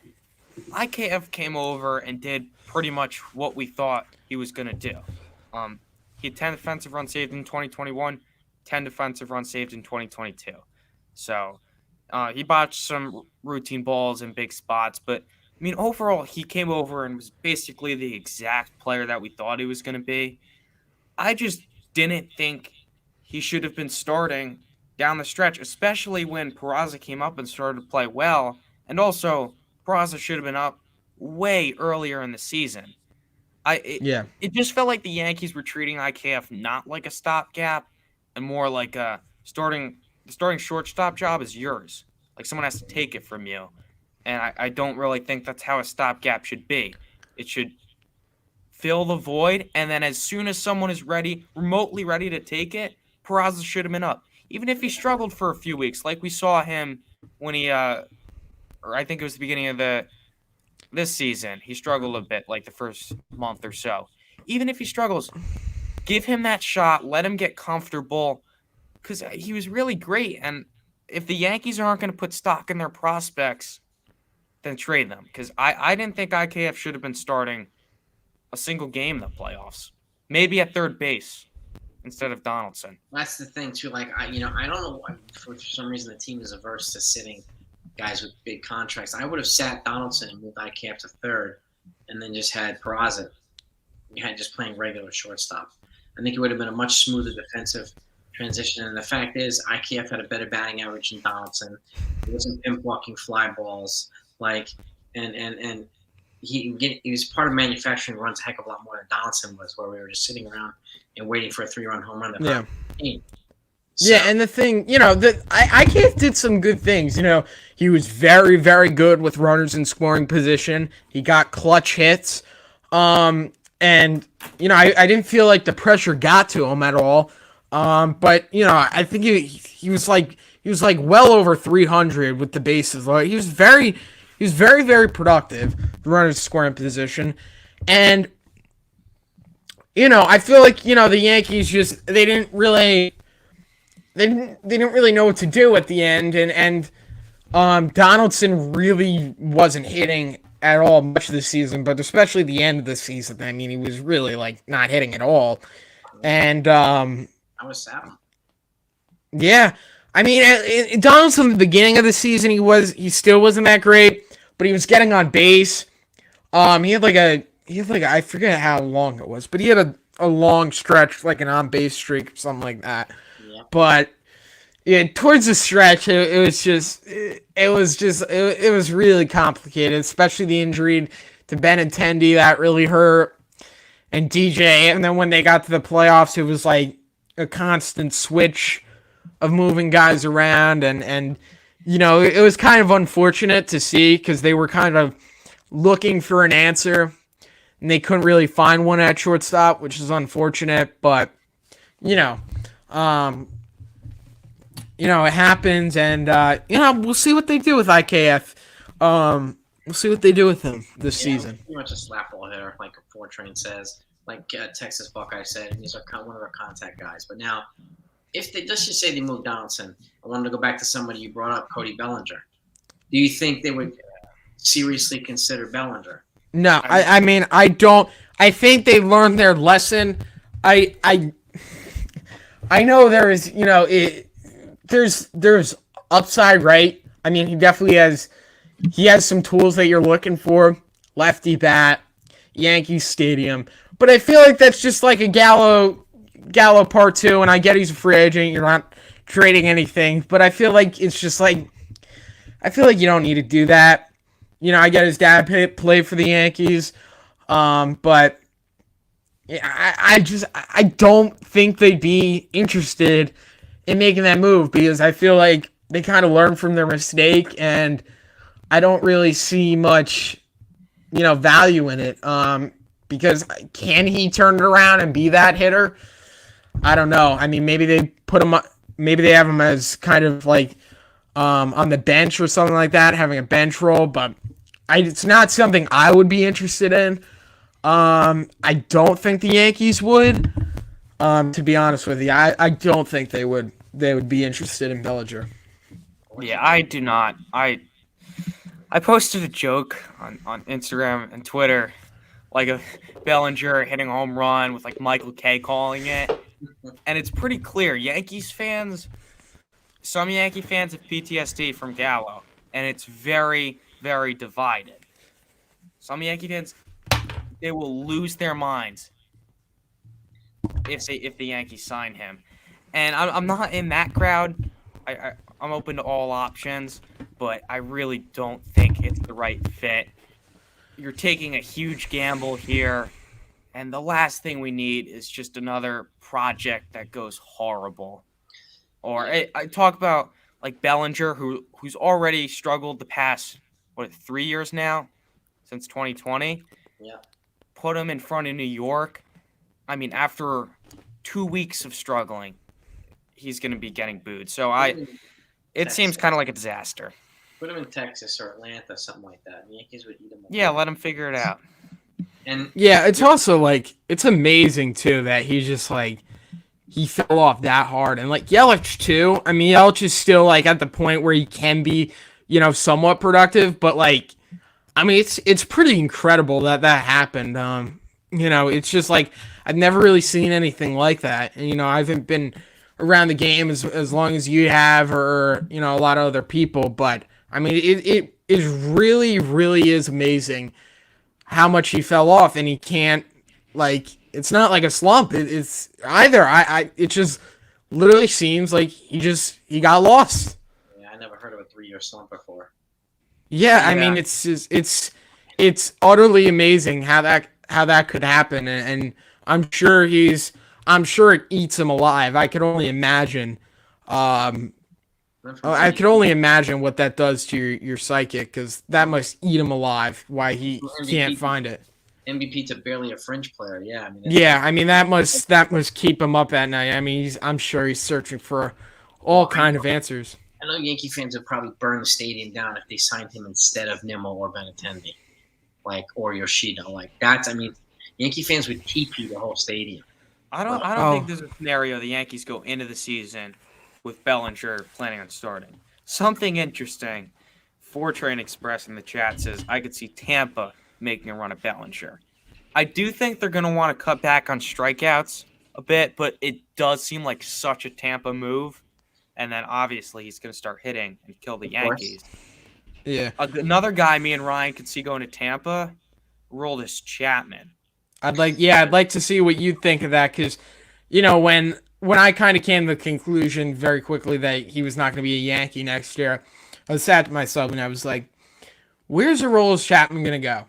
IKF came over and did pretty much what we thought he was going to do. He had 10 defensive runs saved in 2021, 10 defensive runs saved in 2022. So he botched some routine balls in big spots. But, I mean, overall, he came over and was basically the exact player that we thought he was going to be. I just didn't think he should have been starting down the stretch, especially when Peraza came up and started to play well. And also, Peraza should have been up way earlier in the season. It just felt like the Yankees were treating IKF not like a stopgap and more like a the starting shortstop job is yours. Like, someone has to take it from you. And I don't really think that's how a stopgap should be. It should fill the void, and then as soon as someone is remotely ready to take it, Peraza should have been up. Even if he struggled for a few weeks, like we saw him when he, or I think it was the beginning of this season, he struggled a bit, like the first month or so. Even if he struggles, give him that shot, let him get comfortable, because he was really great. And if the Yankees aren't going to put stock in their prospects, then trade them. Because I didn't think IKF should have been starting a single game in the playoffs. Maybe at third base instead of Donaldson. That's the thing too. Like I don't know why, for some reason the team is averse to sitting guys with big contracts. I would have sat Donaldson and moved IKF to third, and then just had Peraza. We had just playing regular shortstop. I think it would have been a much smoother defensive transition. And the fact is, IKF had a better batting average than Donaldson. He wasn't pimp walking fly balls and he was part of manufacturing runs a heck of a lot more than Donaldson was, where we were just sitting around and waiting for a 3-run home run. Yeah. So, yeah, and the thing, IKF did some good things. He was very, very good with runners in scoring position. He got clutch hits. And, I didn't feel like the pressure got to him at all. But, I think he was well over 300 with the bases. He was very, very productive, the runners scoring position. And, I feel like, the Yankees just, they didn't really know what to do at the end. And Donaldson really wasn't hitting at all much of the season, but especially the end of the season. I mean, he was really, not hitting at all. And, I was sad. Yeah. I mean, Donaldson at the beginning of the season, he still wasn't that great, but he was getting on base. He had I forget how long it was, but he had a long stretch, like an on base streak or something like that. Yeah. But yeah, towards the stretch, it was really complicated, especially the injury to Benintendi that really hurt, and DJ. And then when they got to the playoffs, it was like a constant switch of moving guys around, and it was kind of unfortunate to see, because they were kind of looking for an answer and they couldn't really find one at shortstop, which is unfortunate. But it happens, and we'll see what they do with IKF. We'll see what they do with him this season. Pretty much a slap ball hitter, like Fortran says, like Texas Buckeye said. He's one of our contact guys. But now, if let's just say they moved Donaldson, I wanted to go back to somebody you brought up, Cody Bellinger. Do you think they would seriously consider Bellinger? No, I mean, I don't. I think they learned their lesson. I know there is, there's upside, right? I mean, he definitely has some tools that you're looking for. Lefty bat, Yankee Stadium. But I feel like that's just like a Gallo part 2, and I get he's a free agent. You're not trading anything, but I feel like it's just like, I feel like you don't need to do that. I get his dad play for the Yankees, but I don't think they'd be interested in making that move, because I feel like they kind of learned from their mistake, and I don't really see much, value in it. Because can he turn it around and be that hitter? I don't know. I mean, maybe they have him as kind of like on the bench or something like that, having a bench role, but it's not something I would be interested in. I don't think the Yankees would. To be honest with you, I don't think they would be interested in Bellinger. Yeah, I do not. I posted a joke on Instagram and Twitter, like a Bellinger hitting a home run with like Michael Kay calling it. And it's pretty clear. Some Yankee fans have PTSD from Gallo, and it's very, very divided. Some Yankee fans, they will lose their minds if the Yankees sign him. And I'm not in that crowd. I'm open to all options, but I really don't think it's the right fit. You're taking a huge gamble here, and the last thing we need is just another project that goes horrible. Or I talk about like Bellinger, who's already struggled the past 3 years now, since 2020. Yeah. Put him in front of New York. I mean, after 2 weeks of struggling, he's going to be getting booed. So it seems kind of like a disaster. Put him in Texas or Atlanta, something like that. The Yankees would eat him. Yeah, let him figure it out. And yeah, it's also like it's amazing too that he's just like he fell off that hard, and like Yelich too. I mean, Yelich is still like at the point where he can be, somewhat productive, but like, I mean, it's pretty incredible that happened. It's just like I've never really seen anything like that, and I haven't been around the game as long as you have, or a lot of other people, but I mean, it is really, really is amazing how much he fell off, and he can't, like, it's not like a slump. It's either. It just literally seems like he got lost. yeah, I never heard of a 3-year slump before. Yeah, I mean, it's just, it's utterly amazing how that could happen, and I'm sure it eats him alive. I could only imagine. I could only imagine what that does to your psychic, because that must eat him alive. Why he can't find it. MVP to barely a fringe player. Yeah, I mean. Yeah, I mean that must keep him up at night. I mean, I'm sure he's searching for all kind of answers. I know Yankee fans would probably burn the stadium down if they signed him instead of Nimmo or Benintendi, or Yoshida. Like that's. I mean, Yankee fans would TP the whole stadium. I don't think there's a scenario the Yankees go into the season with Bellinger planning on starting. Something interesting. Fortrain Express in the chat says, I could see Tampa making a run at Bellinger. I do think they're going to want to cut back on strikeouts a bit, but it does seem like such a Tampa move. And then obviously he's going to start hitting and kill the Yankees. Yeah. Another guy me and Ryan could see going to Tampa, Aroldis Chapman. I'd like to see what you think of that, because, when I kind of came to the conclusion very quickly that he was not going to be a Yankee next year, I was sad to myself and I was like, where's Aroldis Chapman going to go?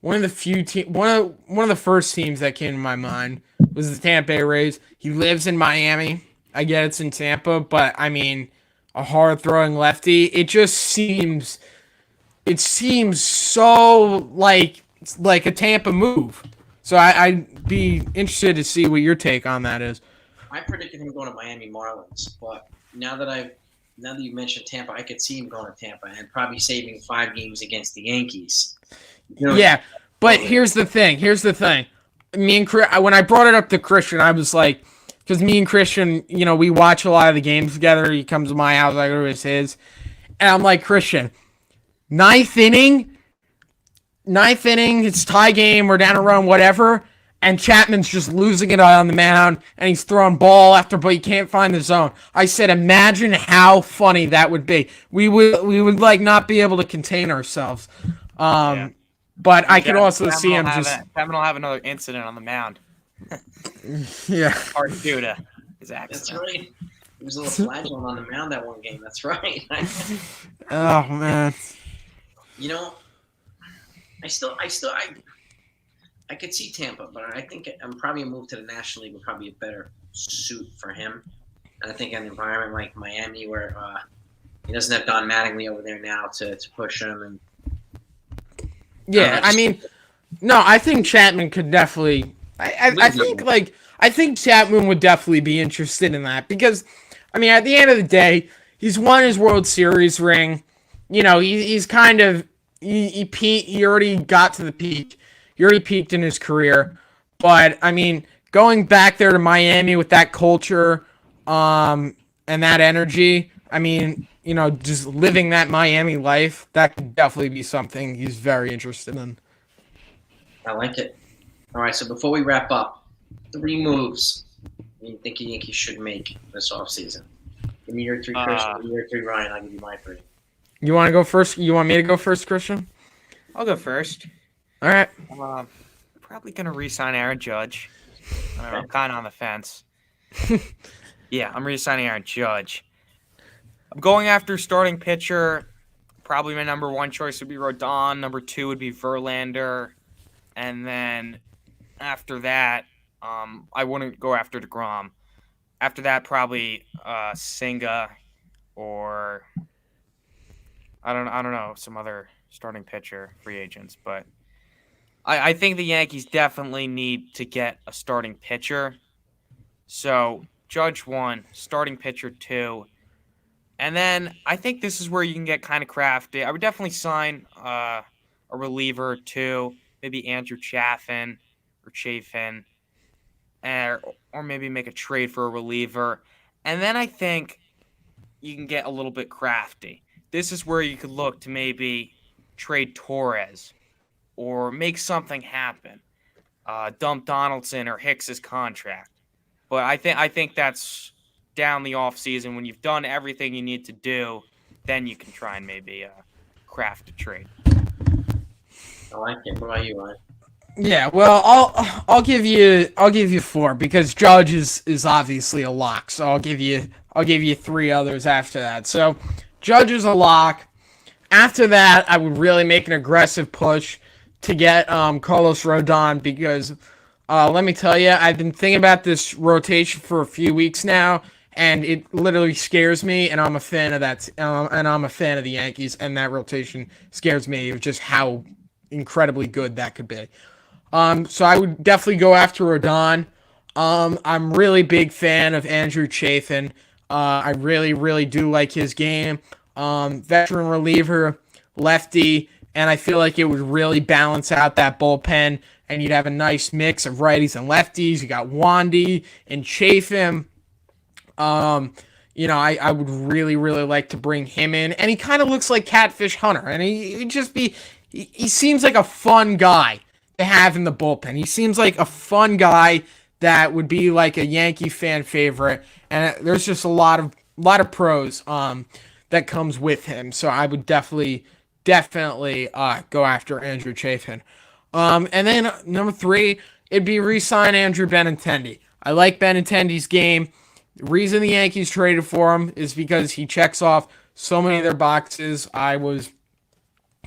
One of the first teams that came to my mind was the Tampa Bay Rays. He lives in Miami. I get it's in Tampa, but I mean, a hard throwing lefty. It seems so like a Tampa move. So I'd be interested to see what your take on that is. I predicted him going to Miami Marlins, but now that you mentioned Tampa, I could see him going to Tampa and probably saving 5 games against the Yankees. Yeah, but here's the thing. Me and when I brought it up to Christian, I was like, because me and Christian, we watch a lot of the games together. He comes to my house, I go to his, and I'm like, Christian, ninth inning, it's tie game, we're down a run, whatever, and Chapman's just losing it on the mound, and he's throwing ball after ball. He can't find the zone. I said, imagine how funny that would be. We would like not be able to contain ourselves. But I could also see him just. Chapman will have another incident on the mound. Yeah. Hard due to his accident. That's right. He was a little flagellant on the mound that one game. That's right. Oh man. I could see Tampa, but I think probably a move to the National League would probably be a better suit for him. And I think an environment like Miami, where he doesn't have Don Mattingly over there now to push him, and yeah, I mean, no, I think Chapman could definitely. I think Chapman would definitely be interested in that, because, I mean, at the end of the day, he's won his World Series ring. He's kind of he already got to the peak. He already peaked in his career. But I mean, going back there to Miami with that culture, and that energy, I mean, just living that Miami life, that could definitely be something he's very interested in. I like it. All right, so before we wrap up, 3 moves you think the Yankees should make this offseason. Give me your 3, Christian. Give me your 3, Ryan. I'll give you my 3. You want to go first? You want me to go first, Christian? I'll go first. All right. Probably going to re-sign Aaron Judge. I don't know, I'm kind of on the fence. Yeah, I'm re-signing Aaron Judge. I'm going after starting pitcher. Probably my number 1 choice would be Rodon. Number 2 would be Verlander. And then after that, I wouldn't go after DeGrom. After that, probably Senga or I don't know, some other starting pitcher free agents. But I think the Yankees definitely need to get a starting pitcher. So Judge 1, starting pitcher 2. And then I think this is where you can get kind of crafty. I would definitely sign a reliever or two, maybe Andrew Chafin, or maybe make a trade for a reliever. And then I think you can get a little bit crafty. This is where you could look to maybe trade Torres or make something happen. Dump Donaldson or Hicks's contract. But I think that's down the offseason when you've done everything you need to do, then you can try and maybe craft a trade. I like it. What about you, Ryan? Yeah, well, I'll give you 4 because Judge is obviously a lock. So I'll give you 3 others after that. So Judge is a lock. After that, I would really make an aggressive push to get Carlos Rodon because let me tell you, I've been thinking about this rotation for a few weeks now, and it literally scares me. And I'm a fan of that, and I'm a fan of the Yankees, and that rotation scares me of just how incredibly good that could be. So I would definitely go after Rodon. I'm really big fan of Andrew Chafin. I really, really do like his game. Veteran reliever, lefty, and I feel like it would really balance out that bullpen, and you'd have a nice mix of righties and lefties. You got Wandy and Chafin. I would really, really like to bring him in, and he kind of looks like Catfish Hunter, and he seems like a fun guy to have in the bullpen. He seems like a fun guy that would be like a Yankee fan favorite, and there's just a lot of pros that comes with him. So I would definitely go after Andrew Chafin. And then number 3, it'd be re-sign Andrew Benintendi. I like Benintendi's game. The reason the Yankees traded for him is because he checks off so many of their boxes.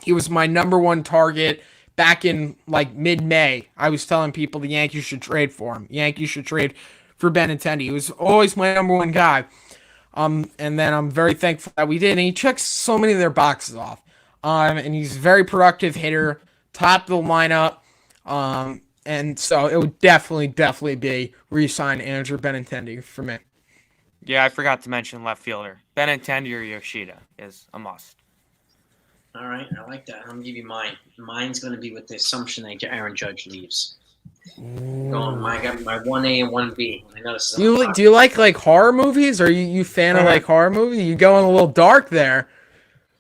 He was my number 1 target back in like mid-May. I was telling people the Yankees should trade for him. Yankees should trade for Benintendi. He was always my number 1 guy. And then I'm very thankful that we did. And he checks so many of their boxes off. And he's a very productive hitter, top of the lineup. And so it would definitely be re-sign Andrew Benintendi for me. Yeah, I forgot to mention left fielder. Benintendi or Yoshida is a must. All right, I like that. I'm going to give you mine. Mine's going to be with the assumption that Aaron Judge leaves. I got my 1A and 1B. I know this is do you like horror movies? Are you fan of like horror movies? You going a little dark there.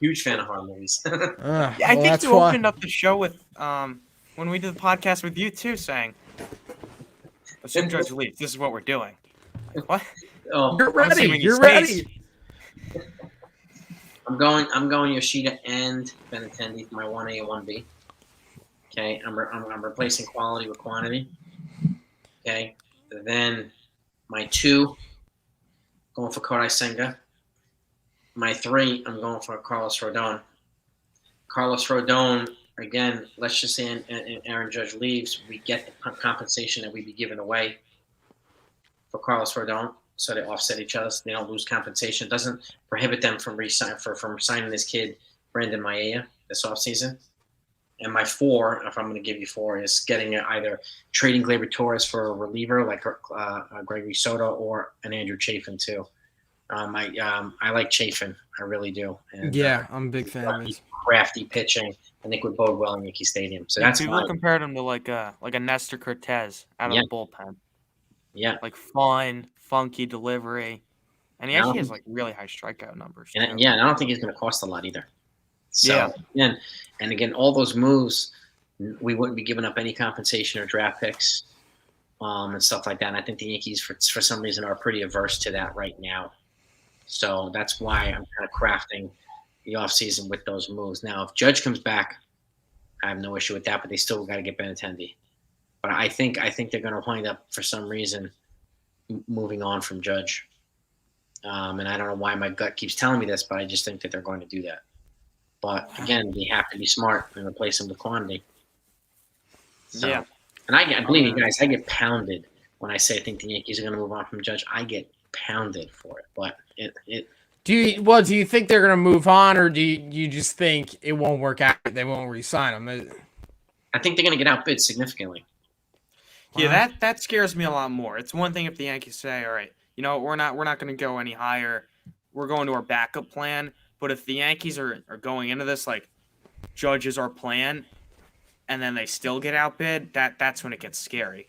Huge fan of horror movies. Yeah, I think you opened up the show with when we did the podcast with you too, saying, "Assume Judge leaves. This is what we're doing." Like, what? Oh, you're ready. You're ready. I'm going Yoshida and Benintendi for my 1A and 1B. Okay, I'm replacing quality with quantity. Okay, then my 2, going for Kodai Senga. My 3, I'm going for Carlos Rodon. Carlos Rodon, again, let's just say Aaron Judge leaves, we get the compensation that we'd be giving away for Carlos Rodon, so they offset each other, so they don't lose compensation. It doesn't prohibit them from signing this kid, Brandon Maia, this offseason. And my 4, if I'm going to give you 4, is getting either trading Gleyber Torres for a reliever like Gregory Soto or an Andrew Chafin too. I like Chafin, I really do. And, yeah, I'm a big fan of his crafty pitching. I think would bode well in Yankee Stadium. So that's people compared him to like a Nestor Cortez out of the bullpen. Yeah, like fun, funky delivery, and he actually has like really high strikeout numbers. And I don't think he's going to cost a lot either. So, yeah, and again, all those moves, we wouldn't be giving up any compensation or draft picks, and stuff like that. And I think the Yankees, for some reason, are pretty averse to that right now. So that's why I'm kind of crafting the offseason with those moves. Now, if Judge comes back, I have no issue with that, but they still got to get Benintendi. But I think they're going to wind up, for some reason, moving on from Judge. And I don't know why my gut keeps telling me this, but I just think that they're going to do that. But again, they have to be smart and replace him with quantity. So, yeah. And I believe you guys, I get pounded when I say I think the Yankees are going to move on from Judge. I get pounded for it. But it Do you think they're gonna move on, or do you just think it won't work out? They won't re-sign him. I think they're going to get outbid significantly. Yeah, that scares me a lot more. It's one thing if the Yankees say, all right, we're not going to go any higher. We're going to our backup plan. But if the Yankees are going into this like Judge is our plan, and then they still get outbid, that's when it gets scary.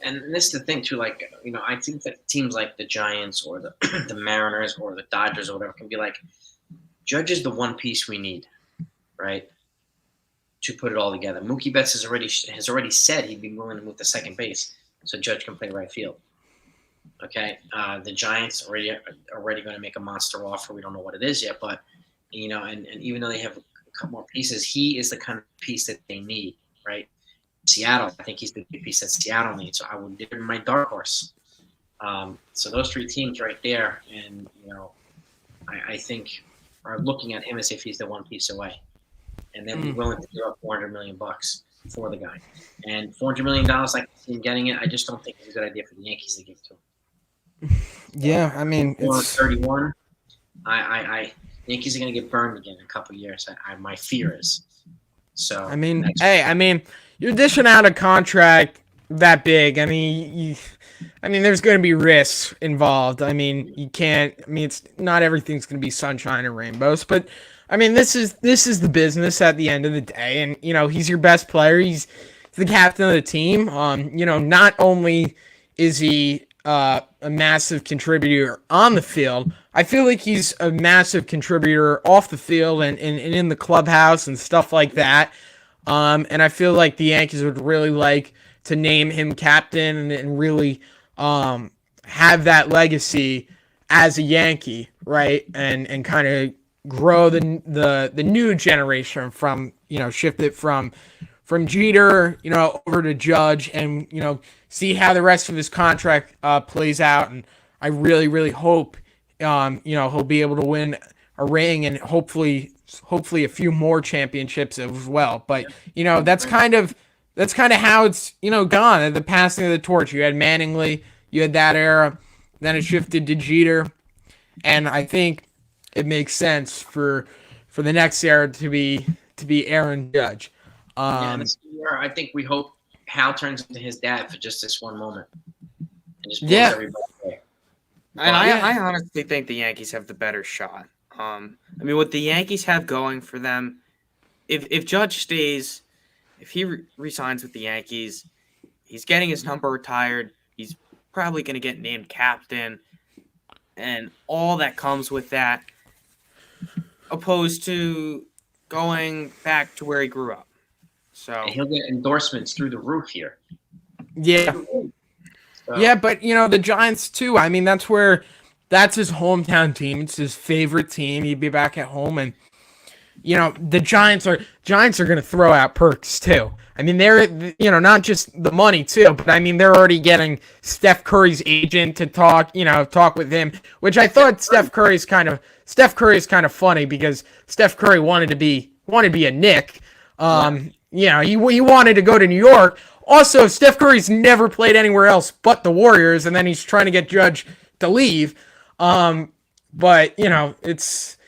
And this is the thing too. Like I think that teams like the Giants or the the Mariners or the Dodgers or whatever can be like, Judge is the one piece we need, right? To put it all together. Mookie Betts has already said he'd be willing to move to second base so Judge can play right field. Okay, the Giants already going to make a monster offer. We don't know what it is yet, but and even though they have a couple more pieces, he is the kind of piece that they need, right? Seattle, I think he's the piece that Seattle needs. So I would give him my dark horse. So those three teams right there, and I think are looking at him as if he's the one piece away. And then be willing to give up $400 million for the guy. And $400 million, I can see him getting it. I just don't think it's a good idea for the Yankees to give it to him. Yeah, I mean, it's 31. Yankees are going to get burned again in a couple of years. My fear is. So I mean, you're dishing out a contract that big. I mean, there's going to be risks involved. I mean, you can't. I mean, it's not everything's going to be sunshine and rainbows, but. I mean, this is the business at the end of the day, and he's your best player. He's the captain of the team. Not only is he a massive contributor on the field, I feel like he's a massive contributor off the field and in the clubhouse and stuff like that. And I feel like the Yankees would really like to name him captain and really have that legacy as a Yankee, right? And kind of grow the new generation from shift it from Jeter over to Judge, and see how the rest of his contract plays out. And I really hope he'll be able to win a ring and hopefully a few more championships as well. But that's kind of how it's gone at the passing of the torch. You had Manningly, you had that era, then it shifted to Jeter, and I think it makes sense for the next era to be Aaron Judge. This year, I think we hope Hal turns into his dad for just this one moment. And just everybody away. And I honestly think the Yankees have the better shot. I mean, what the Yankees have going for them, if Judge stays, if he resigns with the Yankees, he's getting his number retired. He's probably going to get named captain, and all that comes with that. Opposed to going back to where he grew up. So and he'll get endorsements through the roof here. Yeah. So. Yeah, but the Giants too. I mean, that's his hometown team. It's his favorite team. He'd be back at home, and the Giants are going to throw out perks too. I mean, they're not just the money too, but I mean they're already getting Steph Curry's agent to talk with him, which I thought Steph Curry is kind of funny because Steph Curry wanted to be a Knick. He wanted to go to New York. Also, Steph Curry's never played anywhere else but the Warriors, and then he's trying to get Judge to leave. But it's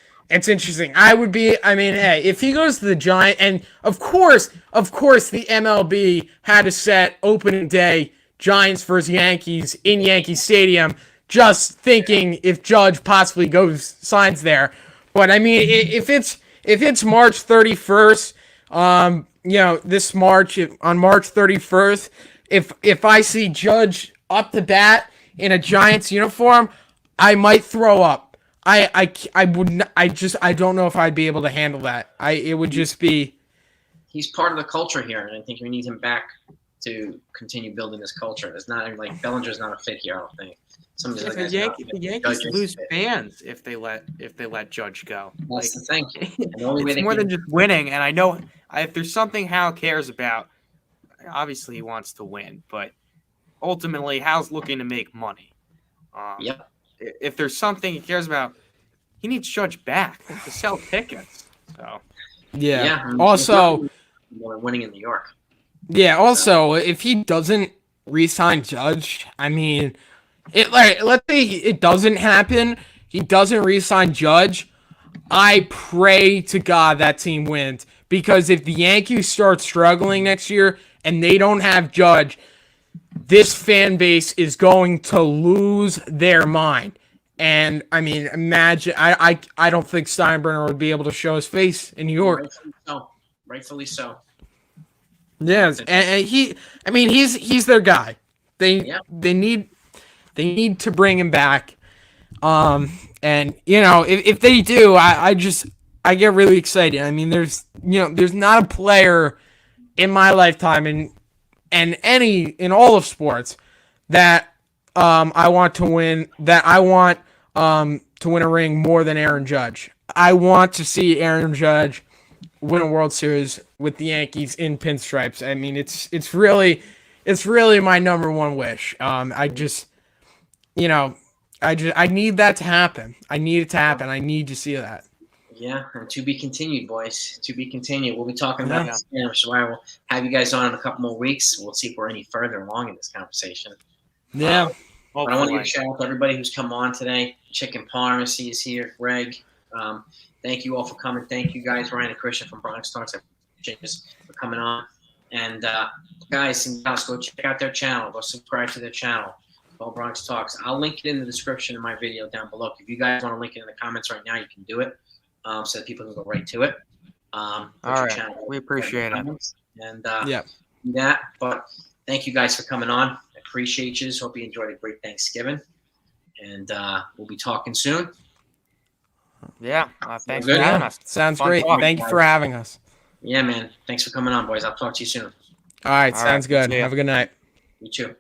interesting. Hey, if he goes to the Giants, and of course, the MLB had to set opening day Giants versus Yankees in Yankee Stadium, just thinking if Judge possibly signs there. But I mean, if it's March 31st, this March on March 31st, if I see Judge up to bat in a Giants uniform, I might throw up. I don't know if I'd be able to handle that. It would just be. He's part of the culture here, and I think we need him back to continue building this culture. It's not like Bellinger's not a fit here. I don't think. The Yankees lose fans if they let Judge go. That's the thing. It's more than just winning, and I know if there's something Hal cares about, obviously he wants to win, but ultimately Hal's looking to make money. Yep. If there's something he cares about, he needs Judge back to sell tickets. So yeah. Also, winning in New York. Yeah. Also, if he doesn't re-sign Judge, I mean, let's say it doesn't happen. He doesn't re-sign Judge. I pray to God that team wins, because if the Yankees start struggling next year and they don't have Judge, this fan base is going to lose their mind. And I mean, imagine I don't think Steinbrenner would be able to show his face in New York. Rightfully so. Yes, and he's their guy. They need to bring him back. And if they do, I get really excited. I mean, there's not a player in my lifetime in all of sports that I want to win a ring more than Aaron Judge. I want to see Aaron Judge win a World Series with the Yankees in pinstripes. I mean, it's really my number one wish. I need that to happen. I need it to happen. I need to see that. Yeah, and to be continued, boys. To be continued. We'll be talking about this again. So I will have you guys on in a couple more weeks. We'll see if we're any further along in this conversation. Yeah. But I want to give a shout out to everybody who's come on today. Chicken Parm, I see is here. Greg. Thank you all for coming. Thank you guys, Ryan and Christian from BRONX Talks. I appreciate you for coming on. And guys and gals, go check out their channel. Go subscribe to their channel. All BRONX Talks. I'll link it in the description of my video down below. If you guys want to link it in the comments right now, you can do it, so that people can go right to it. All right, we appreciate it. And do that. But thank you guys for coming on. I appreciate you. Hope you enjoyed a great Thanksgiving. And we'll be talking soon. Yeah, thanks for having us. Sounds great. Thank you for having us. Yeah, man. Thanks for coming on, boys. I'll talk to you soon. All right, sounds good. Have a good night. You too.